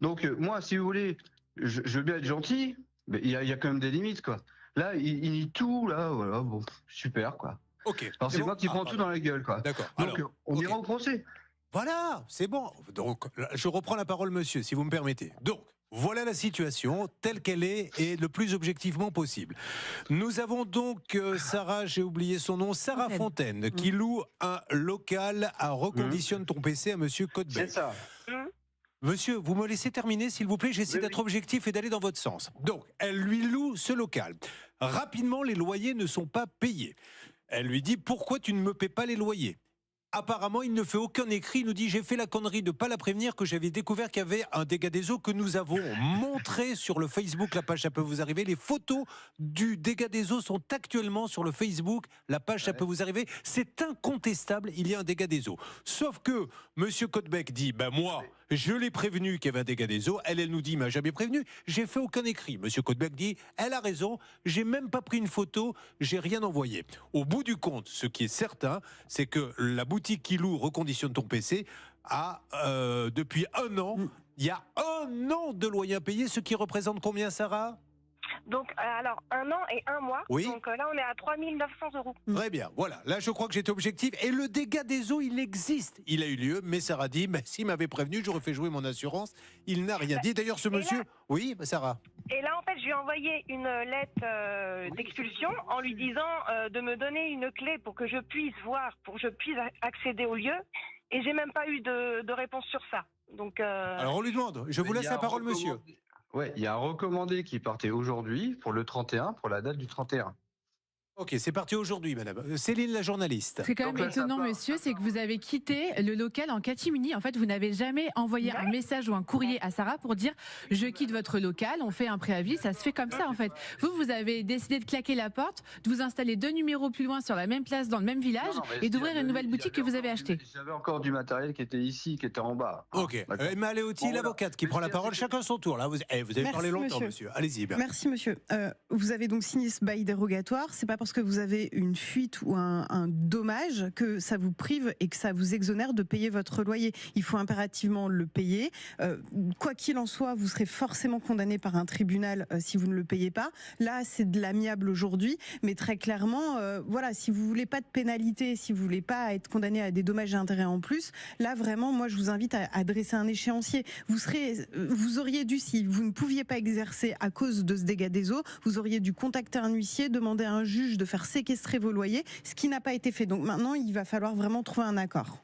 S14: Donc, moi, si vous voulez, je veux bien être gentil, mais il y a quand même des limites, quoi. Là, il nie tout, là, voilà, bon, super, quoi.
S1: Ok.
S14: Alors, c'est moi qui prends tout dans la gueule, quoi.
S1: D'accord.
S14: Donc, on ira au procès.
S1: Voilà, c'est bon. Donc, je reprends la parole, monsieur, si vous me permettez. Donc, voilà la situation telle qu'elle est et le plus objectivement possible. Nous avons donc Sarah, j'ai oublié son nom, Sarah Fontaine, qui loue un local à Reconditionne ton PC à monsieur Caudebec.
S14: C'est ça.
S1: Monsieur, vous me laissez terminer, s'il vous plaît. J'essaie d'être objectif et d'aller dans votre sens. Donc, elle lui loue ce local. Rapidement, les loyers ne sont pas payés. Elle lui dit, pourquoi tu ne me paies pas les loyers? Apparemment, il ne fait aucun écrit. Il nous dit, j'ai fait la connerie de ne pas la prévenir que j'avais découvert qu'il y avait un dégât des eaux que nous avons montré sur le Facebook. La page, ça peut vous arriver. Les photos du dégât des eaux sont actuellement sur le Facebook. La page, ça peut vous arriver. C'est incontestable, il y a un dégât des eaux. Sauf que monsieur Caudebec dit, ben moi, je l'ai prévenu qu'il y avait un dégât des eaux. Elle nous dit, il m'a jamais prévenu. J'ai fait aucun écrit. Monsieur Caudebec dit, elle a raison. J'ai même pas pris une photo. J'ai rien envoyé. Au bout du compte, ce qui est certain, c'est que la boutique qui loue Reconditionne ton PC a, depuis 1 an, il y a 1 an de loyer à payer, ce qui représente combien, Sarah?
S13: Donc, alors, 1 an et 1 mois.
S1: Oui.
S13: Donc là, on est à 3 900 euros.
S1: Très bien, voilà. Là, je crois que j'étais objectif. Et le dégât des eaux, il existe. Il a eu lieu, mais Sarah dit, s'il m'avait prévenu, j'aurais fait jouer mon assurance. Il n'a rien dit. D'ailleurs, ce monsieur...
S13: là-
S1: Oui, Sarah.
S13: Et là, en fait, je lui ai envoyé une lettre d'expulsion en lui disant de me donner une clé pour que je puisse voir, pour que je puisse accéder au lieu. Et j'ai même pas eu de réponse sur ça. Donc,
S1: Alors, on lui demande. Je vous laisse la parole, monsieur.
S14: Ouais, il y a un recommandé qui partait aujourd'hui pour le 31, pour la date du 31.
S1: Ok, c'est parti aujourd'hui, madame. Céline, la journaliste.
S3: Ce qui est quand même
S14: Donc là, ça
S3: étonnant,
S14: part,
S3: monsieur,
S14: ça
S3: c'est que vous avez quitté le local en catimini. En fait, vous n'avez jamais envoyé un message ou un courrier à Sarah pour dire « je quitte votre local, on fait un préavis ». Ça se fait comme ça, en fait. Vous avez décidé de claquer la porte, de vous installer 2 numéros plus loin sur la même place, dans le même village, et d'ouvrir une nouvelle boutique que vous avez achetée.
S14: J'avais encore du matériel qui était ici, qui était en bas.
S1: Ok.
S14: D'accord.
S1: Emma Léoty,
S14: Bon,
S1: l'avocate, qui
S14: voilà.
S1: prend la
S14: Mais
S1: parole.
S14: c'est-
S1: Chacun son tour. Là, vous avez
S6: Merci,
S1: parlé longtemps,
S6: monsieur.
S1: monsieur. Allez-y. Bernard.
S6: Merci monsieur. Vous avez donc signé ce bail dérogatoire. C'est pas parce que vous avez une fuite ou un dommage que ça vous prive et que ça vous exonère de payer votre loyer. Il faut impérativement le payer. Quoi qu'il en soit, vous serez forcément condamné par un tribunal si vous ne le payez pas. Là, c'est de l'amiable aujourd'hui, mais très clairement, voilà, si vous voulez pas de pénalité, si vous voulez pas être condamné à des dommages et intérêts en plus, là vraiment, moi, je vous invite à dresser un échéancier. Vous auriez dû, si vous ne pouviez pas exercer à cause de ce dégât des eaux, vous auriez dû contacter un huissier, demander à un juge de faire séquestrer vos loyers, ce qui n'a pas été fait. Donc maintenant, il va falloir vraiment trouver un accord.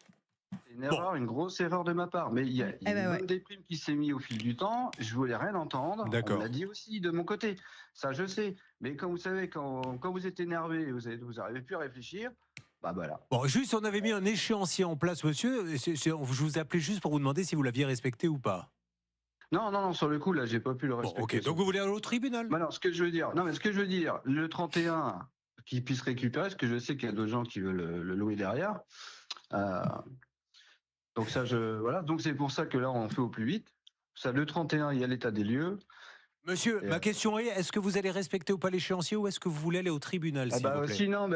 S14: C'est une erreur, une grosse erreur de ma part. Mais il y a une bonne déprime qui s'est mise au fil du temps. Je voulais rien entendre.
S1: D'accord.
S14: On l'a dit aussi de mon côté. Ça, je sais. Mais comme vous savez, quand vous êtes énervé, vous n'arrivez plus à réfléchir. Bah voilà.
S1: Bon, juste, on avait mis un échéancier en place, monsieur. Je vous appelais juste pour vous demander si vous l'aviez respecté ou pas.
S14: Non, sur le coup, là, j'ai pas pu le respecter.
S1: Ok, donc vous voulez aller au tribunal?
S14: Bah non, ce que je veux dire, le 31, qu'ils puissent récupérer, parce que je sais qu'il y a d'autres gens qui veulent le louer derrière. Donc ça, voilà. Donc c'est pour ça que là, on fait au plus vite. Ça, le 31, il y a l'état des lieux.
S1: Monsieur, ma question est que vous allez respecter ou pas l'échéancier ou est-ce que vous voulez aller au tribunal, s'il vous plaît?
S14: Sinon,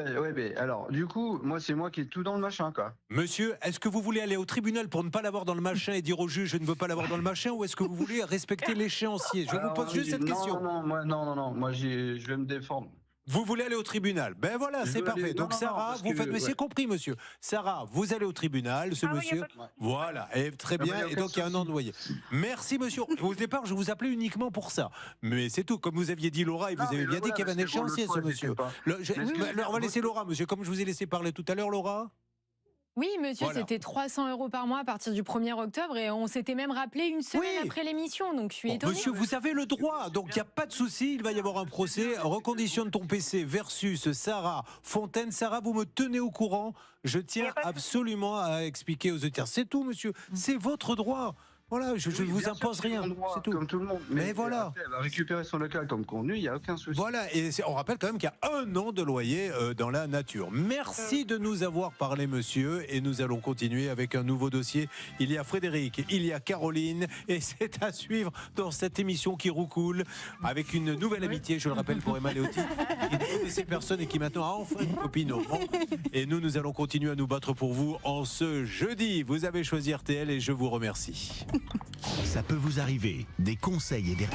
S14: alors, du coup, moi, c'est moi qui ai tout dans le machin, quoi.
S1: Monsieur, est-ce que vous voulez aller au tribunal pour ne pas l'avoir dans le machin et dire au juge je ne veux pas l'avoir dans le machin ou est-ce que vous voulez respecter l'échéancier? Je vous pose juste cette question.
S14: Non, moi, je vais me défendre.
S1: Vous voulez aller au tribunal? Ben voilà, c'est parfait. Donc Sarah, vous faites, mais c'est compris, monsieur. Sarah, vous allez au tribunal, ce monsieur. Voilà, et très bien. Et donc il y a un an de loyer. Merci, monsieur. Au départ, je vous appelais uniquement pour ça. Mais c'est tout. Comme vous aviez dit Laura, et vous avez bien dit qu'il y avait un échéancier, ce monsieur. On va laisser Laura, monsieur. Comme je vous ai laissé parler tout à l'heure, Laura.
S8: Oui, monsieur,
S1: Voilà.
S8: c'était 300 € par mois à partir du 1er octobre et on s'était même rappelé une semaine après l'émission, donc je suis étonnée.
S1: Monsieur, vous avez le droit, donc il n'y a pas de souci, il va y avoir un procès. Reconditionne ton PC versus Sarah Fontaine. Sarah, vous me tenez au courant. Je tiens absolument à expliquer aux auditeurs. C'est tout, monsieur. C'est votre droit. Voilà, je ne vous impose rien. C'est tout.
S14: Comme tout le monde.
S1: Mais voilà.
S14: Après, elle va récupérer son local comme convenu, il n'y a aucun souci.
S1: Voilà, et on rappelle quand même qu'il y a 1 an de loyer dans la nature. Merci de nous avoir parlé, monsieur, et nous allons continuer avec un nouveau dossier. Il y a Frédéric, il y a Caroline, et c'est à suivre dans cette émission qui roucoule, avec une nouvelle amitié, je le rappelle, pour Emma Léoty, qui ne connaissait personne et qui maintenant a enfin une copine au monde. Et nous allons continuer à nous battre pour vous en ce jeudi. Vous avez choisi RTL et je vous remercie.
S12: Ça peut vous arriver, des conseils et des...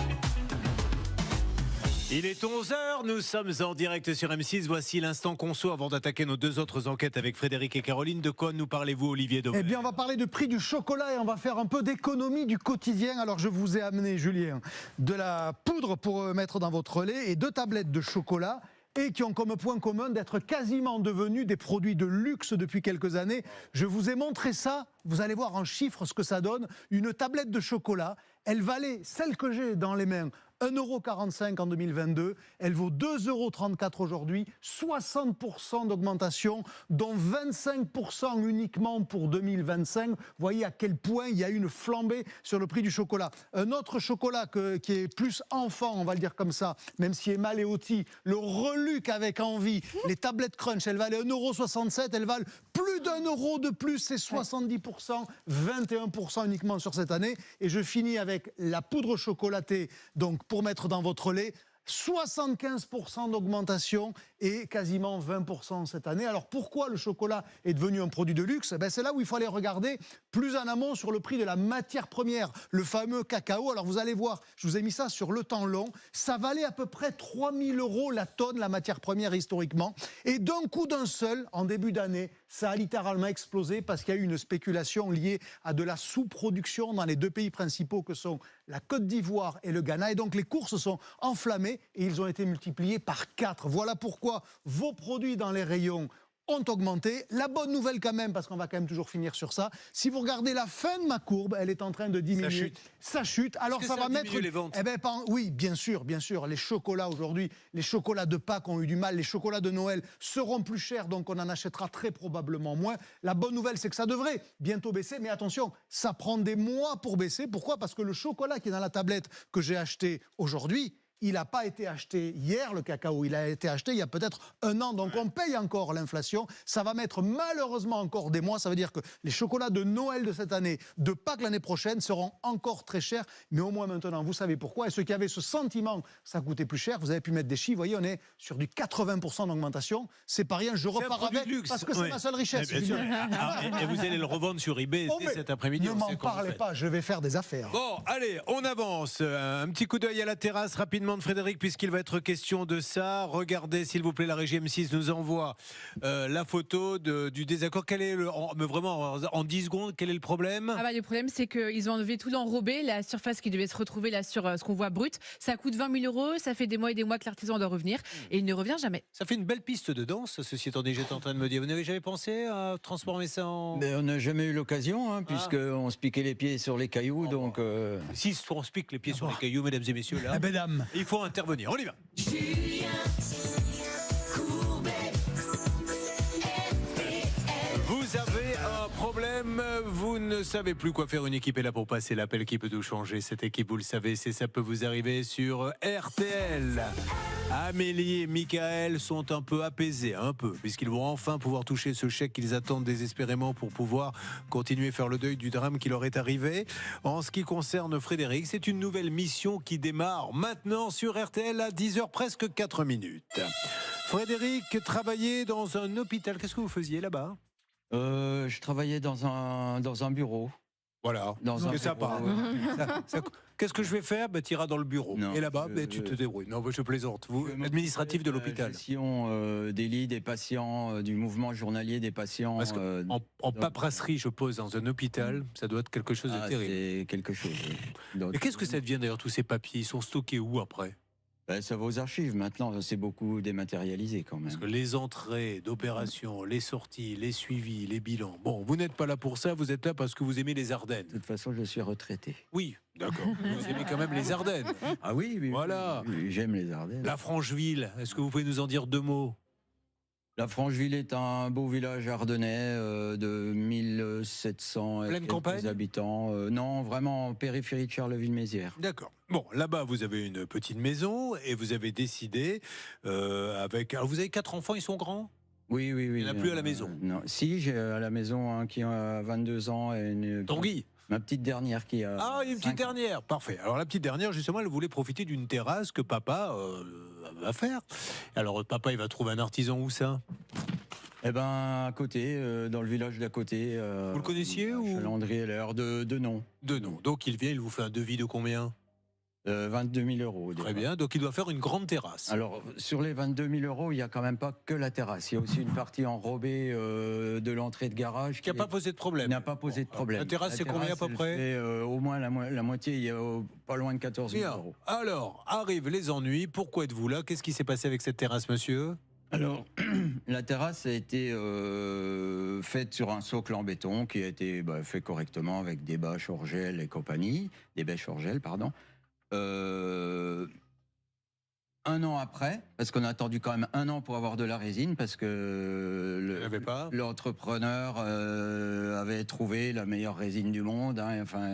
S1: Il est 11h, nous sommes en direct sur M6. Voici l'instant conso avant d'attaquer nos 2 autres enquêtes avec Frédéric et Caroline. De quoi nous parlez-vous, Olivier Dauvert?
S7: Eh bien, on va parler de prix du chocolat et on va faire un peu d'économie du quotidien. Alors, je vous ai amené, Julien, de la poudre pour mettre dans votre lait et 2 tablettes de chocolat, et qui ont comme point commun d'être quasiment devenus des produits de luxe depuis quelques années. Je vous ai montré ça, vous allez voir en chiffres ce que ça donne. Une tablette de chocolat, elle valait, celle que j'ai dans les mains, 1,45 € en 2022, elle vaut 2,34 € aujourd'hui, 60% d'augmentation, dont 25% uniquement pour 2025. Vous voyez à quel point il y a une flambée sur le prix du chocolat. Un autre chocolat qui est plus enfant, on va le dire comme ça, même si Emma Léoty le reluque avec envie, les tablettes Crunch, elles valent 1,67 €, elles valent plus d'1 € de plus, c'est 70%, 21% uniquement sur cette année. Et je finis avec la poudre chocolatée, donc pour mettre dans votre lait. 75% d'augmentation et quasiment 20% cette année. Alors pourquoi le chocolat est devenu un produit de luxe? C'est là où il faut aller regarder plus en amont sur le prix de la matière première, le fameux cacao. Alors vous allez voir, je vous ai mis ça sur le temps long, ça valait à peu près 3 000 € la tonne, la matière première historiquement. Et d'un coup d'un seul, en début d'année, ça a littéralement explosé parce qu'il y a eu une spéculation liée à de la sous-production dans les deux pays principaux que sont la Côte d'Ivoire et le Ghana. Et donc les cours se sont enflammés et ils ont été multipliés par 4. Voilà pourquoi vos produits dans les rayons ont augmenté. La bonne nouvelle quand même, parce qu'on va quand même toujours finir sur ça, si vous regardez la fin de ma courbe, elle est en train de diminuer. Ça chute. Alors ça va mettre...
S1: les ventes?
S7: Oui, bien sûr. Les chocolats aujourd'hui, les chocolats de Pâques ont eu du mal, les chocolats de Noël seront plus chers, donc on en achètera très probablement moins. La bonne nouvelle, c'est que ça devrait bientôt baisser, mais attention, ça prend des mois pour baisser. Pourquoi? Parce que le chocolat qui est dans la tablette que j'ai acheté aujourd'hui, il n'a pas été acheté hier, le cacao. Il a été acheté il y a peut-être 1 an. Donc on paye encore l'inflation. Ça va mettre malheureusement encore des mois. Ça veut dire que les chocolats de Noël de cette année, de Pâques l'année prochaine, seront encore très chers. Mais au moins maintenant, vous savez pourquoi. Et ceux qui avaient ce sentiment que ça coûtait plus cher, vous avez pu mettre des chiffres. Vous voyez, on est sur du 80% d'augmentation. C'est pas rien. Je repars avec parce que c'est ma seule richesse.
S1: Bien sûr. Et vous allez le revendre sur eBay dès cet après-midi.
S7: Ne m'en parlez pas. Je vais faire des affaires.
S1: Bon, allez, on avance. Un petit coup d'œil à la terrasse rapidement de Frédéric, puisqu'il va être question de ça. Regardez, s'il vous plaît, la régie M6 nous envoie la photo du désaccord. Quel est vraiment en 10 secondes, quel est le problème?
S3: Le problème, c'est qu'ils ont enlevé tout l'enrobé, la surface qui devait se retrouver là sur ce qu'on voit brut. Ça coûte 20 000 €. Ça fait des mois et des mois que l'artisan doit revenir et il ne revient jamais.
S1: Ça fait une belle piste de danse, ceci étant dit, j'étais en train de me dire. Vous n'avez jamais pensé à transformer ça en...
S15: On n'a jamais eu l'occasion, puisqu'on se piquait les pieds sur les cailloux. Donc,
S1: Si on se pique les pieds sur les cailloux, mesdames et messieurs, là, il faut intervenir. On y va. Vous avez un problème, vous ne savez plus quoi faire. Une équipe est là pour passer l'appel qui peut tout changer. Cette équipe, vous le savez, ça peut vous arriver sur RTL. Amélie et Michael sont un peu apaisés, puisqu'ils vont enfin pouvoir toucher ce chèque qu'ils attendent désespérément pour pouvoir continuer à faire le deuil du drame qui leur est arrivé. En ce qui concerne Frédéric, c'est une nouvelle mission qui démarre maintenant sur RTL à 10h, presque 4 minutes. Frédéric travaillait dans un hôpital. Qu'est-ce que vous faisiez là-bas?
S15: Je travaillais dans un bureau.
S1: Voilà, c'est sympa. Qu'est-ce que je vais faire? Tu iras dans le bureau. Et là-bas, tu te débrouilles. Non, je plaisante. Vous, administratif de l'hôpital.
S15: Gestion des lits des patients, du mouvement journalier des patients.
S1: Parce en paperasserie, je pose dans un hôpital, ça doit être quelque chose de terrible.
S15: C'est quelque chose. Oui.
S1: Et qu'est-ce que ça devient d'ailleurs, tous ces papiers? Ils sont stockés où après?
S15: Ça va aux archives. Maintenant, c'est beaucoup dématérialisé quand même.
S1: Parce que les entrées d'opérations, les sorties, les suivis, les bilans. Bon, vous n'êtes pas là pour ça, vous êtes là parce que vous aimez les Ardennes.
S15: De toute façon, je suis retraité.
S1: Oui, d'accord. Vous aimez quand même les Ardennes.
S15: Ah oui,
S1: voilà.
S15: Oui, j'aime les Ardennes.
S1: La Francheville, est-ce que vous pouvez nous en dire 2 mots?
S15: La Francheville est un beau village ardennais de 1700 habitants. Non, vraiment en périphérie de Charleville-Mézières.
S1: D'accord. Bon, là-bas, vous avez une petite maison et vous avez décidé avec... Alors, vous avez 4 enfants, ils sont grands?
S15: Oui.
S1: Il n'y en a plus à la maison?
S15: Non. Si, j'ai à la maison un qui a 22 ans et une...
S1: Tanguy?
S15: Ma petite dernière qui a...
S1: Ah, une petite dernière, parfait. Alors la petite dernière, justement, elle voulait profiter d'une terrasse que papa va faire. Alors papa, il va trouver un artisan où ça?
S15: À côté, dans le village d'à côté.
S1: Vous le connaissiez ou?
S15: Landry-Heller, de nom.
S1: De nom. Donc il vient, il vous fait un devis de combien?
S15: 22 000 €.
S1: Très bien, donc il doit faire une grande terrasse.
S15: Alors, sur les 22 000 €, il n'y a quand même pas que la terrasse. Il y a aussi une partie enrobée de l'entrée de garage.
S1: Qui n'a pas posé de problème.
S15: N'a pas posé de problème.
S1: La terrasse, c'est combien à peu près?
S15: Au moins la moitié, il y a pas loin de 14 000 €.
S1: Alors, arrivent les ennuis. Pourquoi êtes-vous là? Qu'est-ce qui s'est passé avec cette terrasse, monsieur?
S15: Alors, la terrasse a été faite sur un socle en béton qui a été fait correctement avec des bâches Orgel et compagnie. Des bêches Orgel, pardon. 1 an après, parce qu'on a attendu quand même 1 an pour avoir de la résine, parce que l'entrepreneur avait trouvé la meilleure résine du monde,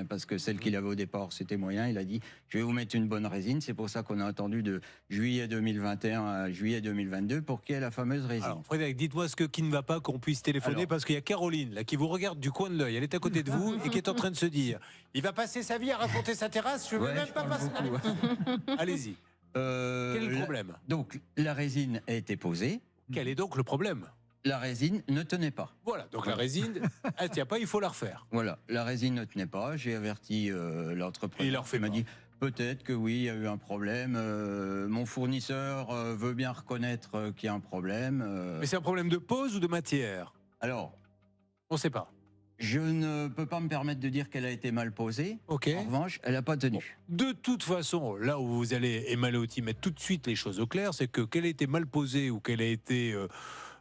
S15: parce que celle qu'il avait au départ, c'était moyen. Il a dit, je vais vous mettre une bonne résine. C'est pour ça qu'on a attendu de juillet 2021 à juillet 2022 pour qu'il y ait la fameuse résine.
S1: Alors, Frédéric, dites-moi ce qui ne va pas, qu'on puisse téléphoner, parce qu'il y a Caroline là, qui vous regarde du coin de l'œil. Elle est à côté de vous et qui est en train de se dire, il va passer sa vie à raconter sa terrasse, je ne veux même pas passer. Allez-y. Quel est le problème?
S15: Donc, la résine a été posée.
S1: Quel est donc le problème?
S15: La résine ne tenait pas.
S1: Voilà, donc la résine, elle tient pas, il faut la refaire.
S15: Voilà, la résine ne tenait pas. J'ai averti l'entrepreneur.
S1: Il leur fait
S15: m'a dit peut-être que oui, il y a eu un problème. Mon fournisseur veut bien reconnaître qu'il y a un problème.
S1: Mais c'est un problème de pose ou de matière?
S15: Alors,
S1: on ne sait pas.
S15: Je ne peux pas me permettre de dire qu'elle a été mal posée.
S1: Ok.
S15: En revanche, elle n'a pas tenu.
S1: Bon. De toute façon, là où vous allez, Emma Leotti, mettre tout de suite les choses au clair, c'est que qu'elle ait été mal posée ou qu'elle ait été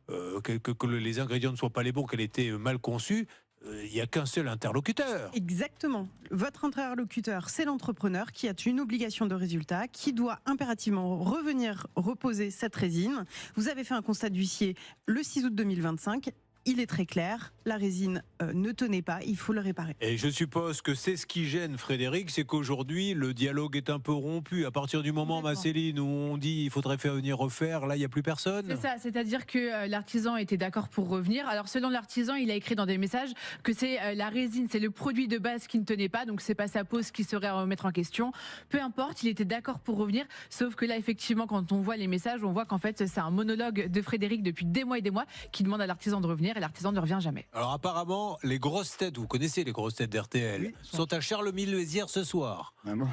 S1: que les ingrédients ne soient pas les bons, qu'elle ait été mal conçue, il n'y a qu'un seul interlocuteur.
S6: Exactement. Votre interlocuteur, c'est l'entrepreneur qui a une obligation de résultat, qui doit impérativement revenir reposer cette résine. Vous avez fait un constat d'huissier le 6 août 2025. Il est très clair, la résine ne tenait pas, il faut le réparer.
S1: Et je suppose que c'est ce qui gêne Frédéric, c'est qu'aujourd'hui le dialogue est un peu rompu. À partir du moment, ma Céline, où on dit il faudrait faire venir refaire, là il n'y a plus personne.
S3: C'est ça, c'est-à-dire que l'artisan était d'accord pour revenir. Alors selon l'artisan, il a écrit dans des messages que c'est la résine, c'est le produit de base qui ne tenait pas, donc c'est pas sa pose qui serait à remettre en question. Peu importe, il était d'accord pour revenir, sauf que là effectivement quand on voit les messages, on voit qu'en fait c'est un monologue de Frédéric depuis des mois et des mois qui demande à l'artisan de revenir et l'artisan ne revient jamais.
S1: Alors apparemment, les grosses têtes, vous connaissez les grosses têtes d'RTL, sont à Charleville-Mézières ce soir.
S15: Ah bon?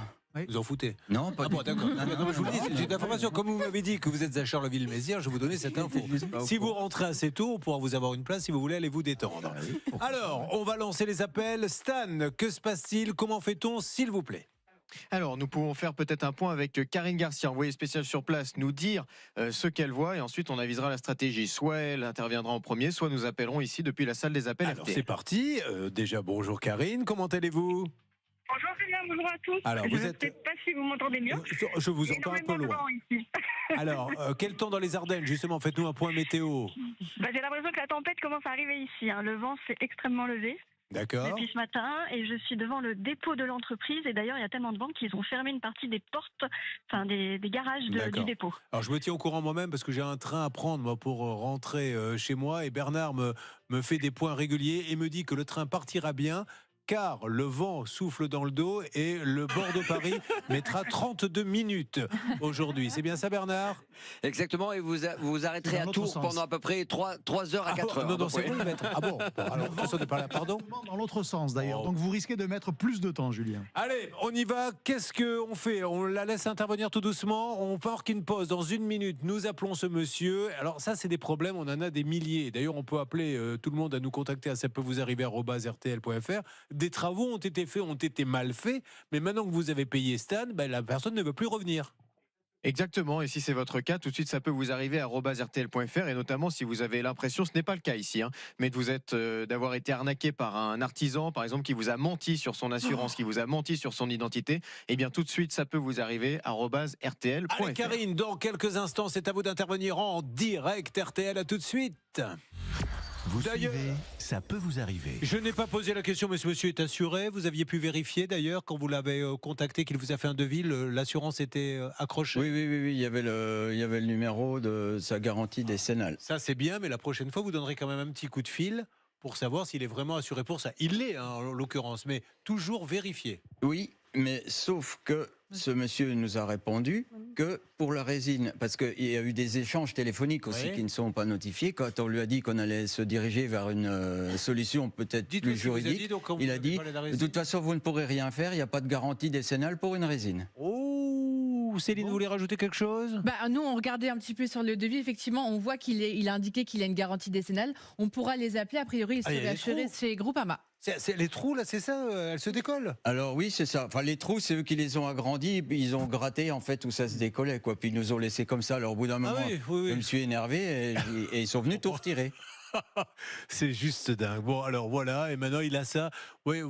S1: Vous en foutez?
S15: Non, pas
S1: ah bon, d'accord. Non, je vous le dis, c'est une information. Comme vous m'avez dit que vous êtes à Charleville-Mézières, je vais vous donner cette info. Si vous rentrez assez tôt, on pourra vous avoir une place si vous voulez aller vous détendre. Alors, on va lancer les appels. Stan, que se passe-t-il? Comment fait-on, s'il vous plaît?
S5: Alors, nous pouvons faire peut-être un point avec Karine Garcia, envoyée spéciale sur place, nous dire ce qu'elle voit et ensuite on avisera la stratégie. Soit elle interviendra en premier, soit nous appellerons ici depuis la salle des appels.
S1: Alors,
S5: RTL.
S1: c'est parti. Déjà, bonjour Karine, comment allez-vous?
S16: Bonjour Julien, bonjour à tous.
S1: Alors,
S16: je
S1: vous
S16: ne
S1: êtes...
S16: sais pas si vous m'entendez mieux.
S1: Je vous entends un peu loin.
S16: Ici.
S1: Alors, quel temps dans les Ardennes? Justement, faites-nous un point météo.
S16: J'ai l'impression que la tempête commence à arriver ici. Le vent s'est extrêmement levé.
S1: D'accord.
S16: Depuis ce matin, et je suis devant le dépôt de l'entreprise. Et d'ailleurs, il y a tellement de vent qu'ils ont fermé une partie des portes, enfin des garages du dépôt.
S1: Alors, je me tiens au courant moi-même parce que j'ai un train à prendre moi, pour rentrer chez moi. Et Bernard me fait des points réguliers et me dit que le train partira bien, car le vent souffle dans le dos et le bord de Paris mettra 32 minutes aujourd'hui. C'est bien ça, Bernard?
S2: Exactement, et vous arrêterez à Tours pendant à peu près 3 heures à 4 heures.
S1: Non, c'est vous le maître. Ah bon, alors, ça n'est pas là, pardon.
S7: Dans l'autre sens d'ailleurs, donc vous risquez de mettre plus de temps, Julien.
S1: Allez, on y va. Qu'est-ce qu'on fait? On la laisse intervenir tout doucement. On marque une pause dans 1 minute. Nous appelons ce monsieur. Alors ça, c'est des problèmes. On en a des milliers. D'ailleurs, on peut appeler tout le monde à nous contacter à ça peut vous arriver @rtl.fr. Des travaux ont été faits, ont été mal faits. Mais maintenant que vous avez payé Stan, la personne ne veut plus revenir.
S5: Exactement, et si c'est votre cas, tout de suite ça peut vous arriver à @rtl.fr et notamment si vous avez l'impression, ce n'est pas le cas ici, mais d'avoir été arnaqué par un artisan, par exemple, qui vous a menti sur son assurance, qui vous a menti sur son identité, et bien tout de suite ça peut vous arriver à @rtl.fr.
S1: Allez Karine, dans quelques instants, c'est à vous d'intervenir en direct RTL, à tout de suite.
S12: Vous suivez, ça peut vous arriver.
S1: Je n'ai pas posé la question, mais ce monsieur est assuré. Vous aviez pu vérifier d'ailleurs quand vous l'avez contacté, qu'il vous a fait un devis, l'assurance était accrochée.
S15: Oui, il y avait le numéro de sa garantie décennale.
S1: Ça c'est bien, mais la prochaine fois vous donnerez quand même un petit coup de fil pour savoir s'il est vraiment assuré pour ça. Il l'est en l'occurrence, mais toujours vérifier.
S15: Oui, mais sauf que ce monsieur nous a répondu que pour la résine, parce qu'il y a eu des échanges téléphoniques aussi qui ne sont pas notifiés, quand on lui a dit qu'on allait se diriger vers une solution peut-être plus juridique, il a dit de toute façon vous ne pourrez rien faire, il n'y a pas de garantie décennale pour une résine.
S1: Oh, Céline, vous voulez rajouter quelque chose?
S3: Nous, on regardait un petit peu sur le devis. Effectivement, on voit qu'il a indiqué qu'il a une garantie décennale. On pourra les appeler. A priori, ils seraient assurés chez Groupama.
S1: C'est les trous, là, c'est ça? Elles se décollent?
S15: Alors oui, c'est ça. Enfin, les trous, c'est eux qui les ont agrandis. Ils ont gratté, en fait, où ça se décollait, quoi. Puis ils nous ont laissé comme ça. Alors au bout d'un moment, je me suis énervé et ils sont venus tout retirer.
S1: C'est juste dingue. Bon, alors voilà. Et maintenant, il a ça. Oui,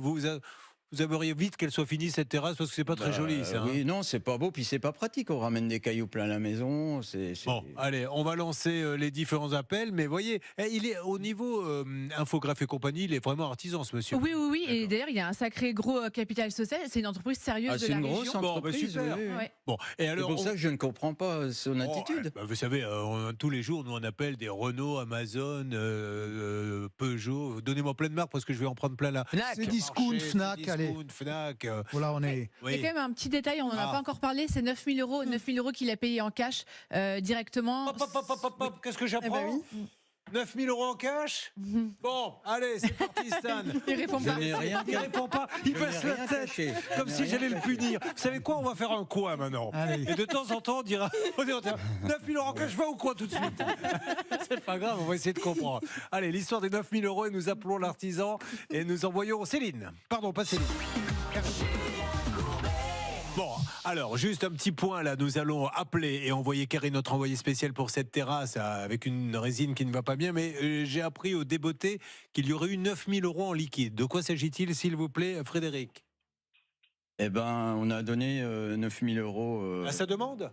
S1: vous aimeriez vite qu'elle soit finie, cette terrasse, parce que c'est pas très joli, ça.
S15: Oui, non, c'est pas beau, puis c'est pas pratique. On ramène des cailloux plein la maison.
S1: Bon, allez, on va lancer les différents appels, mais voyez, il est au niveau infographe et compagnie, il est vraiment artisan, ce monsieur.
S3: Oui, et d'ailleurs, il y a un sacré gros capital social. C'est une entreprise sérieuse de la région.
S15: C'est une grosse entreprise.
S1: Super.
S15: Oui.
S1: Bon, et alors,
S15: c'est pour ça que je ne comprends pas son attitude.
S1: Vous savez, tous les jours, nous on appelle des Renault, Amazon, Peugeot. Donnez-moi plein de marques parce que je vais en prendre plein là.
S7: C'est Discount, Fnac.
S1: Amazon, Fnac.
S7: Voilà, on est.
S3: Il y a quand même un petit détail, on n'en a
S1: Ah.
S3: pas encore parlé, c'est 9 000 euros. 9 000 euros qu'il a payé en cash directement.
S1: Hop, qu'est-ce que j'apprends
S3: Eh ben oui.
S1: 9 000 euros en cash. Bon, allez, c'est parti, Stan.
S3: Il répond pas.
S1: Il répond pas. Il
S15: Je n'ai
S1: baisse la
S15: rien
S1: tête
S15: caché.
S1: comme
S15: Je n'ai
S1: si
S15: rien
S1: j'allais le
S15: caché.
S1: punir. Vous savez quoi? On va faire un coin maintenant.
S7: Allez.
S1: Et de temps en temps, on dira 9 000 euros en cash, je vais au coin tout de suite. C'est pas grave, on va essayer de comprendre. Allez, l'histoire des 9 000 euros, et nous appelons l'artisan et nous envoyons Céline. Pardon, pas Céline. Bon, alors, juste un petit point là, nous allons appeler et envoyer Karine, notre envoyé spécial pour cette terrasse avec une résine qui ne va pas bien, mais j'ai appris au débeauté qu'il y aurait eu 9 000 euros en liquide. De quoi s'agit-il, s'il vous plaît, Frédéric?
S15: Eh ben, on a donné 9 000 euros.
S1: À sa demande?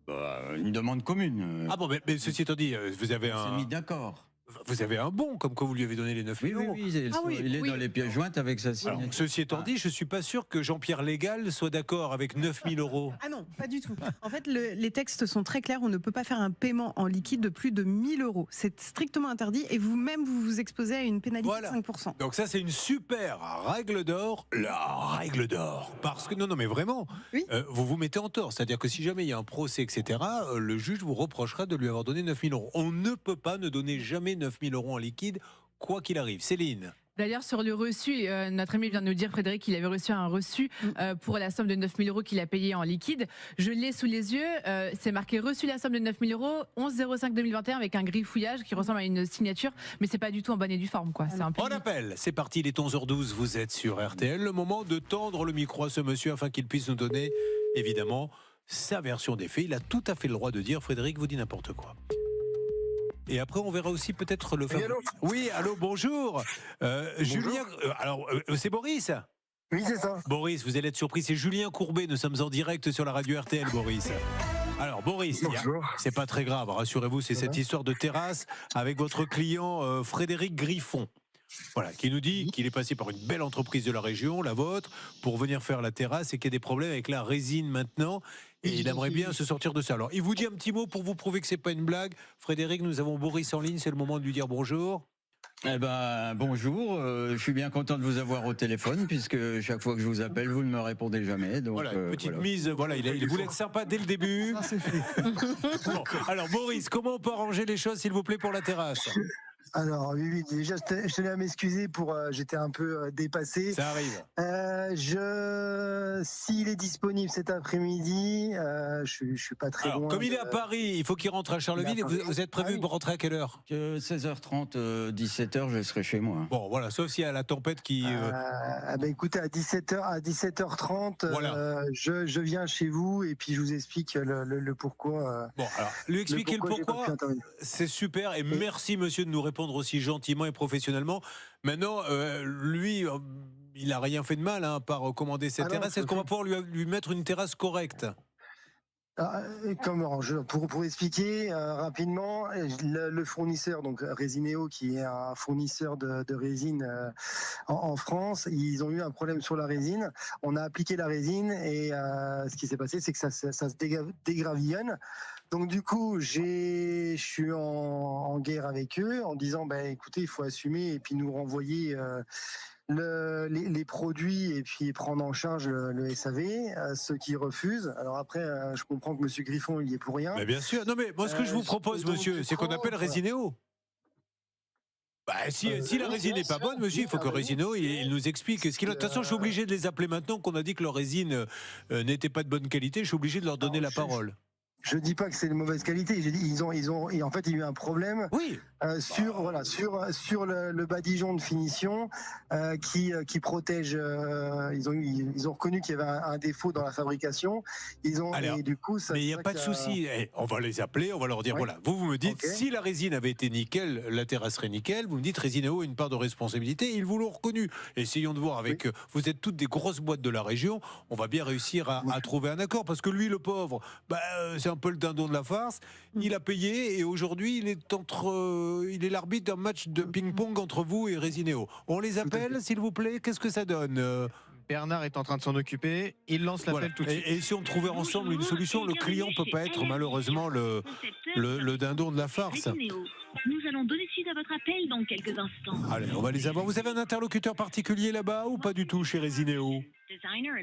S15: Une demande commune.
S1: Ah bon, mais ceci étant dit, vous avez
S15: On s'est
S1: un...
S15: mis d'accord.
S1: Vous avez un bon, comme quoi vous lui avez donné les 9 000 euros.
S15: il est dans les pièces jointes avec sa signature.
S1: Alors, ceci étant dit, je ne suis pas sûr que Jean-Pierre Légal soit d'accord avec 9 000 euros.
S6: Ah non, pas du tout. En fait, les textes sont très clairs. On ne peut pas faire un paiement en liquide de plus de 1 000 euros. C'est strictement interdit et vous-même, vous vous exposez à une pénalité
S1: Voilà.
S6: de 5%.
S1: Donc ça, c'est une super règle d'or, la règle d'or. Parce que, non, mais vraiment, vous vous mettez en tort. C'est-à-dire que si jamais il y a un procès, etc., le juge vous reprochera de lui avoir donné 9 000 euros. On ne peut pas ne donner jamais 9 000 euros en liquide, quoi qu'il arrive. Céline?
S3: D'ailleurs, sur le reçu, notre ami vient de nous dire, Frédéric, qu'il avait reçu un reçu pour la somme de 9 000 euros qu'il a payé en liquide. Je l'ai sous les yeux. C'est marqué reçu la somme de 9 000 euros, 11/05/2021, avec un griffouillage qui ressemble à une signature, mais c'est pas du tout en bonne et due forme, quoi. C'est un peu.
S1: On appelle. C'est parti, il est 11h12. Vous êtes sur RTL. Le moment de tendre le micro à ce monsieur afin qu'il puisse nous donner, évidemment, sa version des faits. Il a tout à fait le droit de dire, Frédéric vous dit n'importe quoi. Et après, on verra aussi peut-être le fameux. Oui, allô, bonjour. Julien. Alors, c'est Boris?
S17: Oui, c'est ça.
S1: Boris, vous allez être surpris. C'est Julien Courbet. Nous sommes en direct sur la radio RTL, Boris. Alors, Boris, c'est pas très grave. Rassurez-vous, c'est cette histoire de terrasse avec votre client Frédéric Griffon. Voilà, qui nous dit qu'il est passé par une belle entreprise de la région, la vôtre, pour venir faire la terrasse et qu'il y a des problèmes avec la résine maintenant. Et il aimerait bien se sortir de ça. Alors, il vous dit un petit mot pour vous prouver que c'est pas une blague. Frédéric, nous avons Boris en ligne, c'est le moment de lui dire bonjour.
S15: Eh ben, bonjour, je suis bien content de vous avoir au téléphone, puisque chaque fois que je vous appelle, vous ne me répondez jamais. Donc,
S1: voilà, une petite mise, voilà, il voulait être sympa dès le début.
S7: Ça, c'est fait.
S1: Bon, alors, Boris, comment on peut arranger les choses, s'il vous plaît, pour la terrasse?
S17: Alors oui, déjà je tenais à m'excuser pour j'étais un peu dépassé.
S1: Ça arrive.
S17: S'il est disponible cet après-midi, je suis pas très
S1: Alors,
S17: loin.
S1: comme il est à Paris, il faut qu'il rentre à Charleville. Vous êtes prévu pour rentrer à quelle heure?
S15: 16h30, 17h, je serai chez moi.
S1: Bon, voilà, sauf s'il y a la tempête qui.
S17: Ben écoutez, à 17h30,
S1: Voilà.
S17: je viens chez vous et puis je vous explique le pourquoi.
S1: Bon, alors, lui expliquer le
S17: j'ai pas pu
S1: pourquoi,
S17: intervenir.
S1: c'est super. Et merci, monsieur, de nous répondre aussi gentiment et professionnellement. Maintenant, lui, il n'a rien fait de mal hein, par commander cette terrasse. Est-ce qu'on va pouvoir lui mettre une terrasse correcte?
S17: Comment pour expliquer rapidement, le fournisseur, donc Resineo, qui est un fournisseur de résine en France, ils ont eu un problème sur la résine. On a appliqué la résine et ce qui s'est passé, c'est que ça se dégravillonne. Donc du coup, je suis en guerre avec eux en disant, écoutez, il faut assumer et puis nous renvoyer les produits et puis prendre en charge le SAV, ceux qui refusent. Alors après, je comprends que M. Griffon, il y est pour rien.
S1: Mais bien sûr. Non, mais moi, ce que je vous propose, monsieur, c'est qu'on appelle Resineo. Si la résine n'est pas bonne, monsieur, il faut que Resineo il nous explique. De toute façon, je suis obligé de les appeler maintenant qu'on a dit que leur résine n'était pas de bonne qualité. Je suis obligé de leur donner la parole.
S17: Je dis pas que c'est de mauvaise qualité. J'ai dit en fait, il y a eu un problème sur le badigeon de finition qui protège. Ils ont reconnu qu'il y avait un défaut dans la fabrication. Et du coup,
S1: mais il n'y a pas de souci. On va les appeler, on va leur dire voilà. Vous me dites si la résine avait été nickel, la terrasse serait nickel. Vous me dites Resineo a une part de responsabilité. Ils vous l'ont reconnu. Essayons de voir avec. Vous êtes toutes des grosses boîtes de la région. On va bien réussir à trouver un accord parce que lui, le pauvre, c'est un peu le dindon de la farce. Il a payé et aujourd'hui il est l'arbitre d'un match de ping-pong entre vous et Resineo. On les appelle, s'il vous plaît. Qu'est-ce que ça donne
S5: Bernard est en train de s'en occuper. Il lance l'appel
S1: Voilà.
S5: tout de suite.
S1: Et si on trouvait ensemble une solution, le client peut pas être malheureusement le dindon de la farce.
S18: Nous allons donner suite à votre appel dans quelques instants.
S1: Allez, on va les avoir. Vous avez un interlocuteur particulier là-bas ou pas du tout chez Résinéo?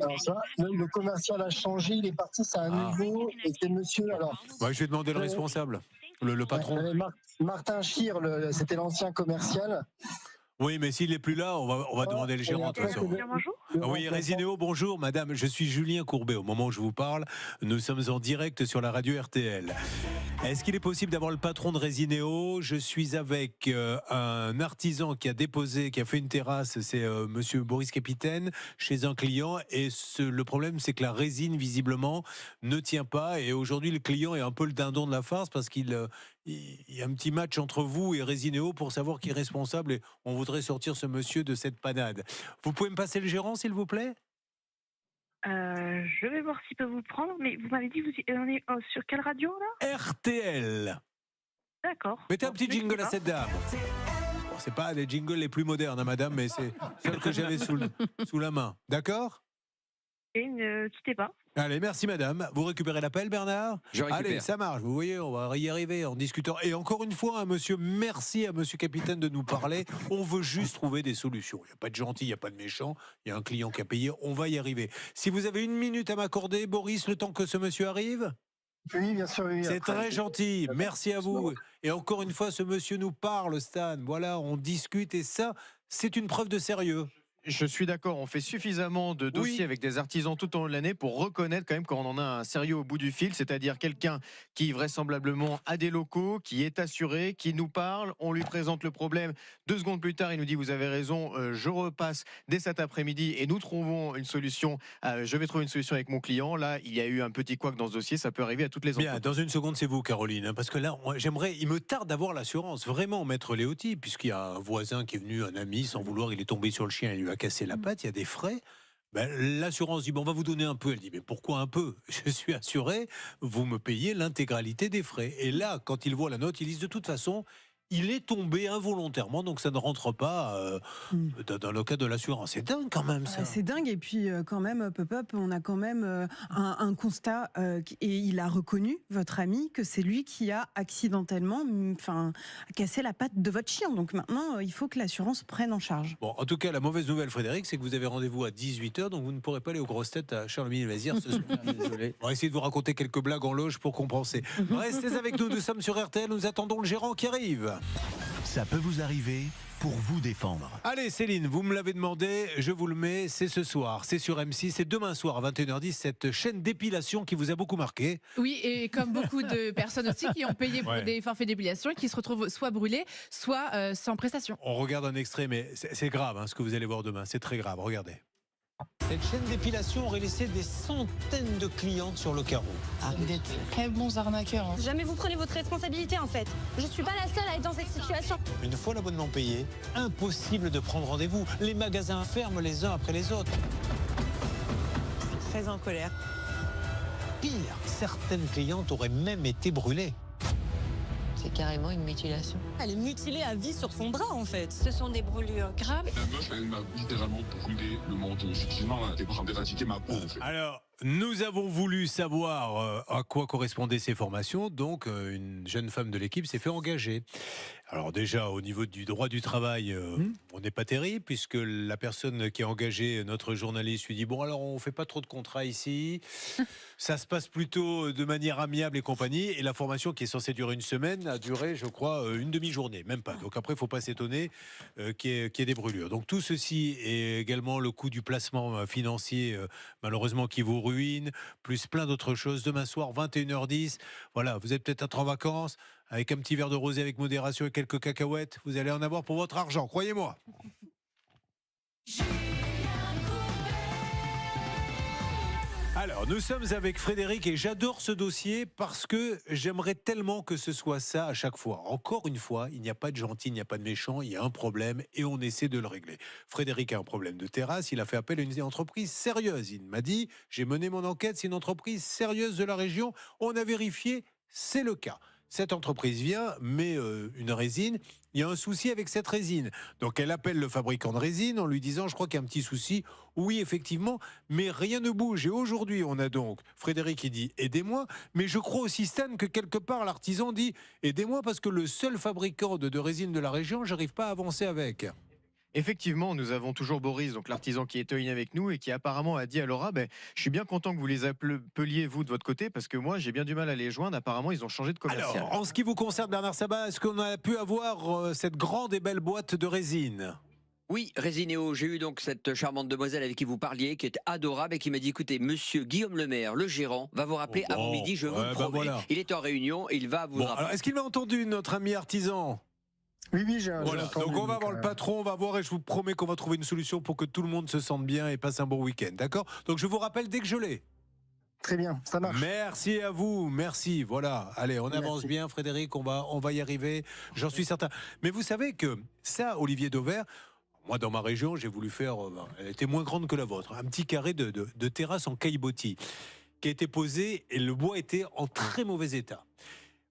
S17: Alors ça, le commercial a changé, il est parti, c'est un nouveau, et c'est monsieur, alors...
S1: Ouais, je vais demander le responsable, le patron.
S17: Martin Chir, c'était l'ancien commercial.
S1: Oui, mais s'il n'est plus là, on va demander le gérant. Oui, Résinéo, bonjour, madame. Je suis Julien Courbet. Au moment où je vous parle, nous sommes en direct sur la radio RTL. Est-ce qu'il est possible d'avoir le patron de Résinéo? Je suis avec un artisan qui a fait une terrasse, c'est monsieur Boris Capitaine, chez un client. Et le problème, c'est que la résine, visiblement, ne tient pas. Et aujourd'hui, le client est un peu le dindon de la farce parce qu'il y a un petit match entre vous et Résinéo pour savoir qui est responsable. Et on voudrait sortir ce monsieur de cette panade. Vous pouvez me passer le gérant, s'il vous plaît?
S16: Je vais voir s'il peut vous prendre, mais vous m'avez dit, on est sur quelle radio là?
S1: RTL.
S16: D'accord.
S1: Mettez un petit jingle à cette dame. Bon, c'est pas les jingles les plus modernes, hein, madame, mais c'est celle que j'avais sous la main. D'accord?
S16: Et ne quittez pas.
S1: Allez, merci madame. Vous récupérez l'appel, Bernard?
S2: Je récupère.
S1: Allez, ça marche. Vous voyez, on va y arriver en discutant. Et encore une fois, hein, monsieur, merci à monsieur Capitaine de nous parler. On veut juste trouver des solutions. Il n'y a pas de gentil, il n'y a pas de méchant. Il y a un client qui a payé. On va y arriver. Si vous avez 1 minute à m'accorder, Boris, le temps que ce monsieur arrive.
S17: Oui, bien sûr. Oui,
S1: c'est très gentil. Merci à vous. Et encore une fois, ce monsieur nous parle, Stan. Voilà, on discute et ça, c'est une preuve de sérieux.
S5: Je suis d'accord, on fait suffisamment de dossiers avec des artisans tout au long de l'année pour reconnaître quand même quand on en a un sérieux au bout du fil, c'est-à-dire quelqu'un qui vraisemblablement a des locaux, qui est assuré, qui nous parle, on lui présente le problème, 2 secondes plus tard il nous dit vous avez raison, je repasse dès cet après-midi et nous trouvons une solution, je vais trouver une solution avec mon client. Là il y a eu un petit couac dans ce dossier, ça peut arriver à toutes les entreprises.
S1: Bien, dans une seconde c'est vous Caroline, hein, parce que là il me tarde d'avoir l'assurance, vraiment maître Léoty, puisqu'il y a un voisin qui est venu, un ami, sans vouloir, il est tombé sur le chien, il lui a cassé la patte, il y a des frais. Ben, l'assurance dit bon, on va vous donner un peu. Elle dit mais pourquoi un peu? Je suis assuré, vous me payez l'intégralité des frais. Et là, quand ils voient la note, ils disent de toute façon, il est tombé involontairement, donc ça ne rentre pas dans le cas de l'assurance. C'est dingue quand même ça.
S6: C'est dingue, et puis quand même, Pop-Up, on a quand même un constat, et il a reconnu, votre ami, que c'est lui qui a accidentellement cassé la patte de votre chien. Donc maintenant, il faut que l'assurance prenne en charge.
S1: Bon, en tout cas, la mauvaise nouvelle, Frédéric, c'est que vous avez rendez-vous à 18h, donc vous ne pourrez pas aller aux grosses têtes à Charlemagne-Mézières ce soir. Désolé. On va essayer de vous raconter quelques blagues en loge pour compenser. Restez avec nous, nous sommes sur RTL, nous attendons le gérant qui arrive.
S12: Ça peut vous arriver pour vous défendre.
S1: Allez Céline, vous me l'avez demandé, je vous le mets, c'est ce soir, c'est sur M6, c'est demain soir à 21h10, cette chaîne d'épilation qui vous a beaucoup marqué.
S3: Oui, et comme beaucoup de personnes aussi qui ont payé pour des forfaits d'épilation et qui se retrouvent soit brûlés, soit sans prestation.
S1: On regarde un extrait, mais c'est grave hein, ce que vous allez voir demain, c'est très grave, regardez.
S9: Cette chaîne d'épilation aurait laissé des centaines de clients sur le carreau.
S19: Ah, vous êtes très bons arnaqueurs. Hein.
S11: Jamais vous prenez votre responsabilité en fait. Je suis pas la seule à être dans cette situation.
S9: Une fois l'abonnement payé, impossible de prendre rendez-vous. Les magasins ferment les uns après les autres.
S19: Je suis très en colère.
S9: Pire, certaines clientes auraient même été brûlées.
S19: C'est carrément une mutilation. Elle est mutilée à vie sur son bras en fait.
S11: Ce sont des brûlures graves.
S20: La meuf, elle m'a littéralement brûlé le menton. Effectivement, elle était en train d'éradiquer ma peau. En fait.
S1: Alors, nous avons voulu savoir à quoi correspondaient ces formations. Donc, une jeune femme de l'équipe s'est fait engager. Alors déjà, au niveau du droit du travail, on n'est pas terrible, puisque la personne qui a engagé notre journaliste lui dit « Bon, alors, on ne fait pas trop de contrats ici. Ça se passe plutôt de manière amiable et compagnie. » Et la formation qui est censée durer 1 semaine a duré, je crois, une demi-journée, même pas. Donc après, il ne faut pas s'étonner qu'il y ait des brûlures. Donc tout ceci est également le coût du placement financier, malheureusement, qui vous ruine, plus plein d'autres choses. Demain soir, 21h10. Voilà, vous êtes peut-être en vacances, avec un petit verre de rosé avec modération et quelques cacahuètes. Vous allez en avoir pour votre argent, croyez-moi. Alors, nous sommes avec Frédéric et j'adore ce dossier parce que j'aimerais tellement que ce soit ça à chaque fois. Encore une fois, il n'y a pas de gentil, il n'y a pas de méchant, il y a un problème et on essaie de le régler. Frédéric a un problème de terrasse, il a fait appel à une entreprise sérieuse. Il m'a dit, j'ai mené mon enquête, c'est une entreprise sérieuse de la région, on a vérifié, c'est le cas. cette entreprise vient, met une résine, il y a un souci avec cette résine. Donc elle appelle le fabricant de résine en lui disant, je crois qu'il y a un petit souci. Oui, effectivement, mais rien ne bouge. Et aujourd'hui, on a donc Frédéric qui dit, aidez-moi. Mais je crois aussi, Stan, que quelque part, l'artisan dit, aidez-moi parce que le seul fabricant de résine de la région, j'arrive pas à avancer avec.
S5: Effectivement, nous avons toujours Boris, donc l'artisan qui est en ligne avec nous et qui apparemment a dit à Laura, je suis bien content que vous les appeliez vous de votre côté parce que moi j'ai bien du mal à les joindre. Apparemment, ils ont changé de commercial.
S1: Alors, en ce qui vous concerne, Bernard Sabat, est-ce qu'on a pu avoir cette grande et belle boîte de résine ?
S2: Oui, Résinéo, j'ai eu donc cette charmante demoiselle avec qui vous parliez, qui est adorable et qui m'a dit, écoutez, monsieur Guillaume Lemaire, le gérant, va vous rappeler avant midi, je vous le promets.
S1: Voilà.
S2: Il est en réunion et il va vous rappeler.
S1: Alors, est-ce qu'il m'a entendu, notre ami artisan ?
S17: Oui, j'ai
S1: voilà.
S17: entendu.
S1: Donc on va voir le patron, on va voir et je vous promets qu'on va trouver une solution pour que tout le monde se sente bien et passe un bon week-end, d'accord ? Donc je vous rappelle dès que je l'ai.
S17: Très bien, ça marche.
S1: Merci à vous, merci. Voilà, allez, on avance bien, Frédéric, on va y arriver, j'en suis certain. Mais vous savez que ça, Olivier Dauvert, moi dans ma région, j'ai voulu faire, elle était moins grande que la vôtre, un petit carré de terrasse en caillebotis qui a été posé et le bois était en très mauvais état.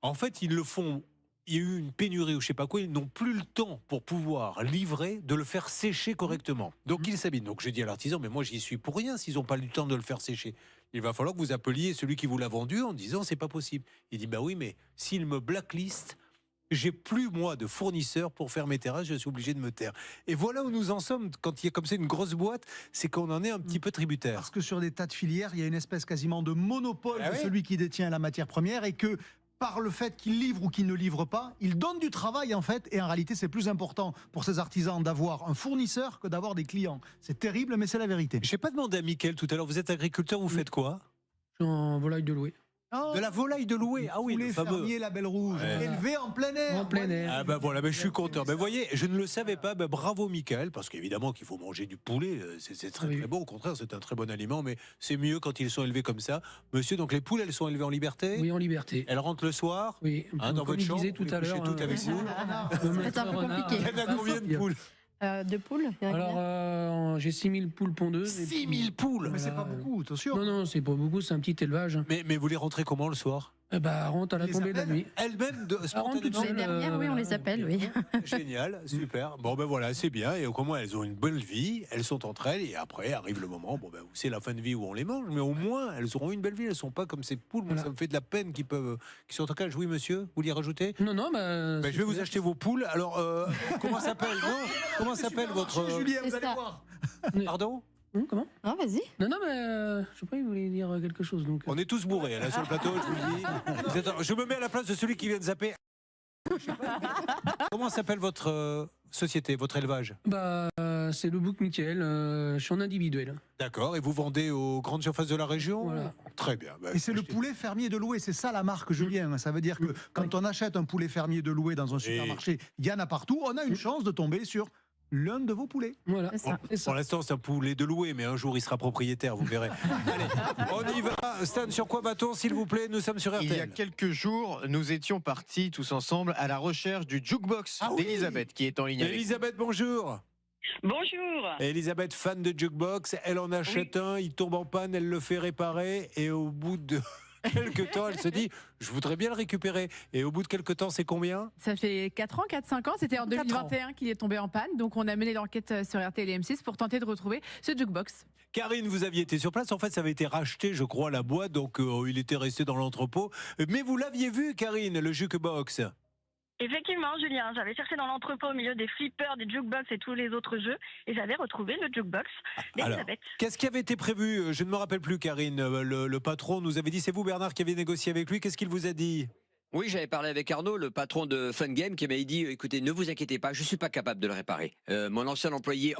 S1: En fait, ils le font. Il y a eu une pénurie ou je sais pas quoi, ils n'ont plus le temps pour pouvoir livrer, de le faire sécher correctement. Donc ils s'abîment. Donc j'ai dit à l'artisan, mais moi j'y suis pour rien s'ils n'ont pas le temps de le faire sécher. Il va falloir que vous appeliez celui qui vous l'a vendu en disant c'est pas possible. Il dit bah oui, mais s'il me blacklist, j'ai plus moi de fournisseurs pour faire mes terrasses, je suis obligé de me taire. Et voilà où nous en sommes quand il y a comme ça une grosse boîte, c'est qu'on en est un petit peu tributaire.
S7: Parce que sur des tas de filières, il y a une espèce quasiment de monopole de celui qui détient la matière première et que par le fait qu'il livre ou qu'il ne livre pas, il donne du travail en fait, et en réalité c'est plus important pour ces artisans d'avoir un fournisseur que d'avoir des clients. C'est terrible, mais c'est la vérité.
S1: Je n'ai pas demandé à Mickaël tout à l'heure, vous êtes agriculteur, vous faites quoi ?
S21: Je suis en volaille de louer.
S7: Oh,
S1: de la volaille de louer, ah oui,
S7: le
S1: fameux.
S7: fermier, la belle rouge, élevé en plein air.
S21: En plein air.
S1: Ah ben voilà, je suis content. Ben voyez, je ne le savais pas. Ben bravo Mickaël, parce qu'évidemment qu'il faut manger du poulet, c'est très très bon. Au contraire, c'est un très bon aliment, mais c'est mieux quand ils sont élevés comme ça. Monsieur, donc les poules, elles sont élevées en liberté ?
S21: Oui, en liberté.
S1: Elles rentrent le soir ?
S21: Oui.
S1: Dans votre chambre.
S21: Tout à l'heure.
S1: Toutes avec vous.
S3: C'est un peu compliqué.
S1: Il y en a combien de poules ?
S11: De poules.
S21: Alors, j'ai 6000 poules pondeuses.
S1: 6000 poules ?
S7: Mais c'est pas beaucoup, attention.
S21: Non, c'est pas beaucoup, c'est un petit élevage.
S1: Mais vous les rentrez comment le soir ?
S21: Rentre à la tombée de la nuit.
S1: Elle-même,
S21: spontanément.
S11: Les dernières, oui, on les appelle, oui.
S1: Génial, super. Bon ben voilà, c'est bien. Et au moins elles ont une belle vie, elles sont entre elles. Et après arrive le moment, où c'est la fin de vie où on les mange, mais au moins elles auront une belle vie. Elles sont pas comme ces poules. Moi, ça me fait de la peine qui sont en cage. Oui, monsieur, vous l'y rajoutez ?
S21: Non,
S1: je vais vous acheter vos poules. Alors, comment s'appelle Comment s'appelle votre
S7: Julien, vous allez voir.
S1: Pardon ?
S21: Comment ?
S11: Ah, vas-y.
S21: Non, mais je sais pas, il voulait dire quelque chose. Donc...
S1: On est tous bourrés là sur le plateau, je vous le dis. Je me mets à la place de celui qui vient de zapper. Comment s'appelle votre société, votre élevage ?
S21: C'est le Bouc Mickaël, je suis en individuel.
S1: D'accord, et vous vendez aux grandes surfaces de la région ?
S21: Voilà.
S1: Très bien.
S7: Et c'est le poulet fermier de louer, c'est ça la marque, Julien. Ça veut dire que quand on achète un poulet fermier de louer dans un supermarché, il y en a partout, on a une chance de tomber sur l'un de vos poulets.
S21: Voilà.
S1: Pour l'instant, c'est un poulet de louer, mais un jour, il sera propriétaire, vous verrez. Allez, on y va. Stan, sur quoi va-t-on, s'il vous plaît ? Nous sommes sur RTL.
S5: Il y a quelques jours, nous étions partis tous ensemble à la recherche du jukebox d'Elisabeth, qui est en ligne avec nous.
S1: Elisabeth, bonjour.
S22: Bonjour.
S1: Elisabeth, fan de jukebox, elle en achète un, il tombe en panne, elle le fait réparer, et au bout de quelques temps, elle se dit, je voudrais bien le récupérer. Et au bout de quelques temps, c'est combien ?
S3: Ça fait 4-5 ans. C'était en 2021 qu'il est tombé en panne. Donc, on a mené l'enquête sur RTL et M6 pour tenter de retrouver ce jukebox.
S1: Karine, vous aviez été sur place. En fait, ça avait été racheté, je crois, la boîte. Donc, il était resté dans l'entrepôt. Mais vous l'aviez vu, Karine, le jukebox ?
S16: Effectivement, Julien, j'avais cherché dans l'entrepôt au milieu des flippers, des jukebox et tous les autres jeux, et j'avais retrouvé le jukebox d'Elisabeth.
S1: Qu'est-ce qui avait été prévu ? Je ne me rappelle plus, Karine. Le patron nous avait dit, c'est vous, Bernard, qui avez négocié avec lui. Qu'est-ce qu'il vous a dit ?
S2: Oui, j'avais parlé avec Arnaud, le patron de Fun Game, qui m'avait dit, écoutez, ne vous inquiétez pas, je suis pas capable de le réparer. Mon employé,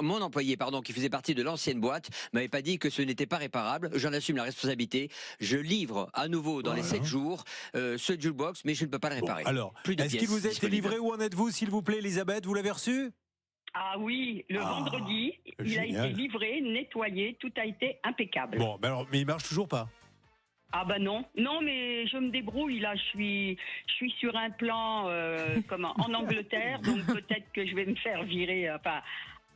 S2: qui faisait partie de l'ancienne boîte, m'avait pas dit que ce n'était pas réparable. J'en assume la responsabilité. Je livre à nouveau dans les 7 jours ce jukebox, mais je ne peux pas le réparer.
S1: Alors, est-ce qu'il vous a été livré ? Où en êtes-vous, s'il vous plaît, Elisabeth ? Vous l'avez reçu ?
S22: Ah oui, le vendredi, il a été livré, nettoyé, tout a été impeccable.
S1: Bon, mais il marche toujours pas ?
S22: Ah non, mais je me débrouille là. Je suis sur un plan en Angleterre, donc peut-être que je vais me faire virer,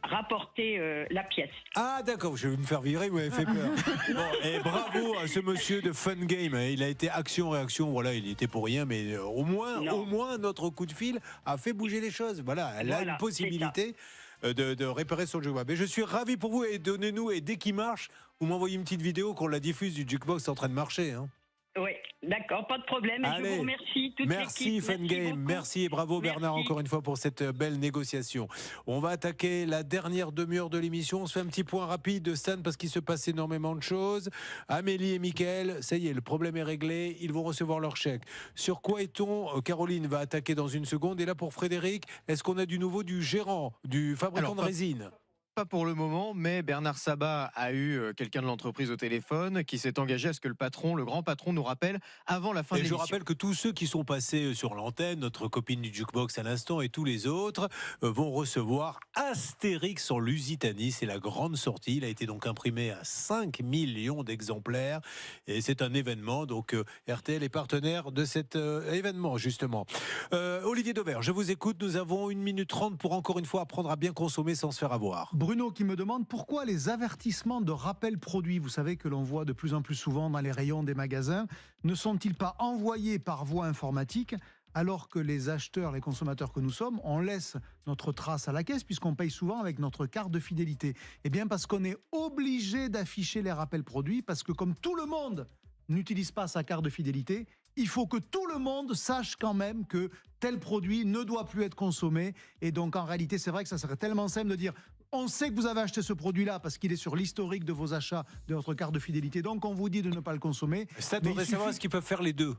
S22: rapporter la pièce.
S1: Ah d'accord, je vais me faire virer, vous m'avez fait peur. Bon, et bravo à ce monsieur de Fun Game. Il a été action-réaction, voilà, il était pour rien, mais au moins notre coup de fil a fait bouger les choses. Voilà, elle a une possibilité de réparer son jukebox. Mais je suis ravi pour vous et donnez-nous, et dès qu'il marche, vous m'envoyez une petite vidéo qu'on la diffuse du jukebox en train de marcher. Hein.
S22: Oui, d'accord, pas de problème.
S1: Allez,
S22: je vous remercie.
S1: Merci Fun Game, merci et bravo Bernard encore une fois pour cette belle négociation. On va attaquer la dernière demi-heure de l'émission. On se fait un petit point rapide de Stan parce qu'il se passe énormément de choses. Amélie et Mickaël, ça y est, le problème est réglé. Ils vont recevoir leur chèque. Sur quoi est-on? Caroline va attaquer dans une seconde. Et là pour Frédéric, est-ce qu'on a du nouveau du gérant, du fabricant de résine?
S5: Pas pour le moment, mais Bernard Sabat a eu quelqu'un de l'entreprise au téléphone qui s'est engagé à ce que le grand patron nous rappelle avant la fin de l'émission.
S1: Je rappelle que tous ceux qui sont passés sur l'antenne, notre copine du Jukebox à l'instant et tous les autres, vont recevoir Astérix en Lusitanie. C'est la grande sortie. Il a été donc imprimé à 5 millions d'exemplaires et c'est un événement. Donc RTL est partenaire de cet événement justement. Olivier Dauvert, je vous écoute. Nous avons 1 minute 30 pour encore une fois apprendre à bien consommer sans se faire avoir.
S7: Bruno qui me demande pourquoi les avertissements de rappel produit, vous savez que l'on voit de plus en plus souvent dans les rayons des magasins, ne sont-ils pas envoyés par voie informatique alors que les acheteurs, les consommateurs que nous sommes, on laisse notre trace à la caisse puisqu'on paye souvent avec notre carte de fidélité? Eh bien parce qu'on est obligé d'afficher les rappels produits, parce que comme tout le monde n'utilise pas sa carte de fidélité, il faut que tout le monde sache quand même que tel produit ne doit plus être consommé. Et donc en réalité, c'est vrai que ça serait tellement simple de dire: on sait que vous avez acheté ce produit-là parce qu'il est sur l'historique de vos achats de votre carte de fidélité, donc on vous dit de ne pas le consommer.
S1: Ça devrait savoir ce qu'ils peuvent faire les deux.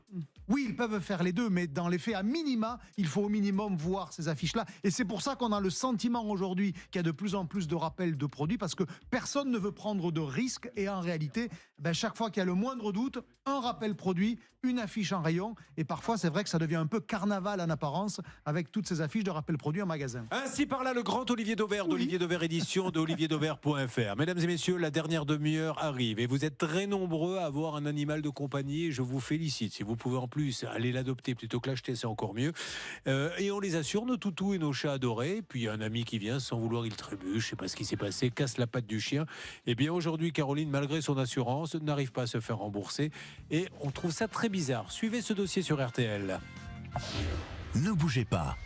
S7: Oui, ils peuvent faire les deux, mais dans les faits, à minima, il faut au minimum voir ces affiches-là. Et c'est pour ça qu'on a le sentiment aujourd'hui qu'il y a de plus en plus de rappels de produits, parce que personne ne veut prendre de risques. Et en réalité, chaque fois qu'il y a le moindre doute, un rappel produit, une affiche en rayon. Et parfois, c'est vrai que ça devient un peu carnaval en apparence avec toutes ces affiches de rappel produit en magasin.
S1: Ainsi par là, le grand Olivier Dauvert d'Olivier Dauvert édition de olivierdauvert.fr. Mesdames et messieurs, la dernière demi-heure arrive et vous êtes très nombreux à avoir un animal de compagnie. Je vous félicite. Si vous pouvez en plus aller l'adopter plutôt que l'acheter, c'est encore mieux. Et on les assure, nos toutous et nos chats adorés. Puis il y a un ami qui vient sans vouloir, il trébuche, je sais pas ce qui s'est passé, casse la patte du chien. Et bien aujourd'hui, Caroline, malgré son assurance, n'arrive pas à se faire rembourser. Et on trouve ça très bizarre. Suivez ce dossier sur RTL.
S12: Ne bougez pas.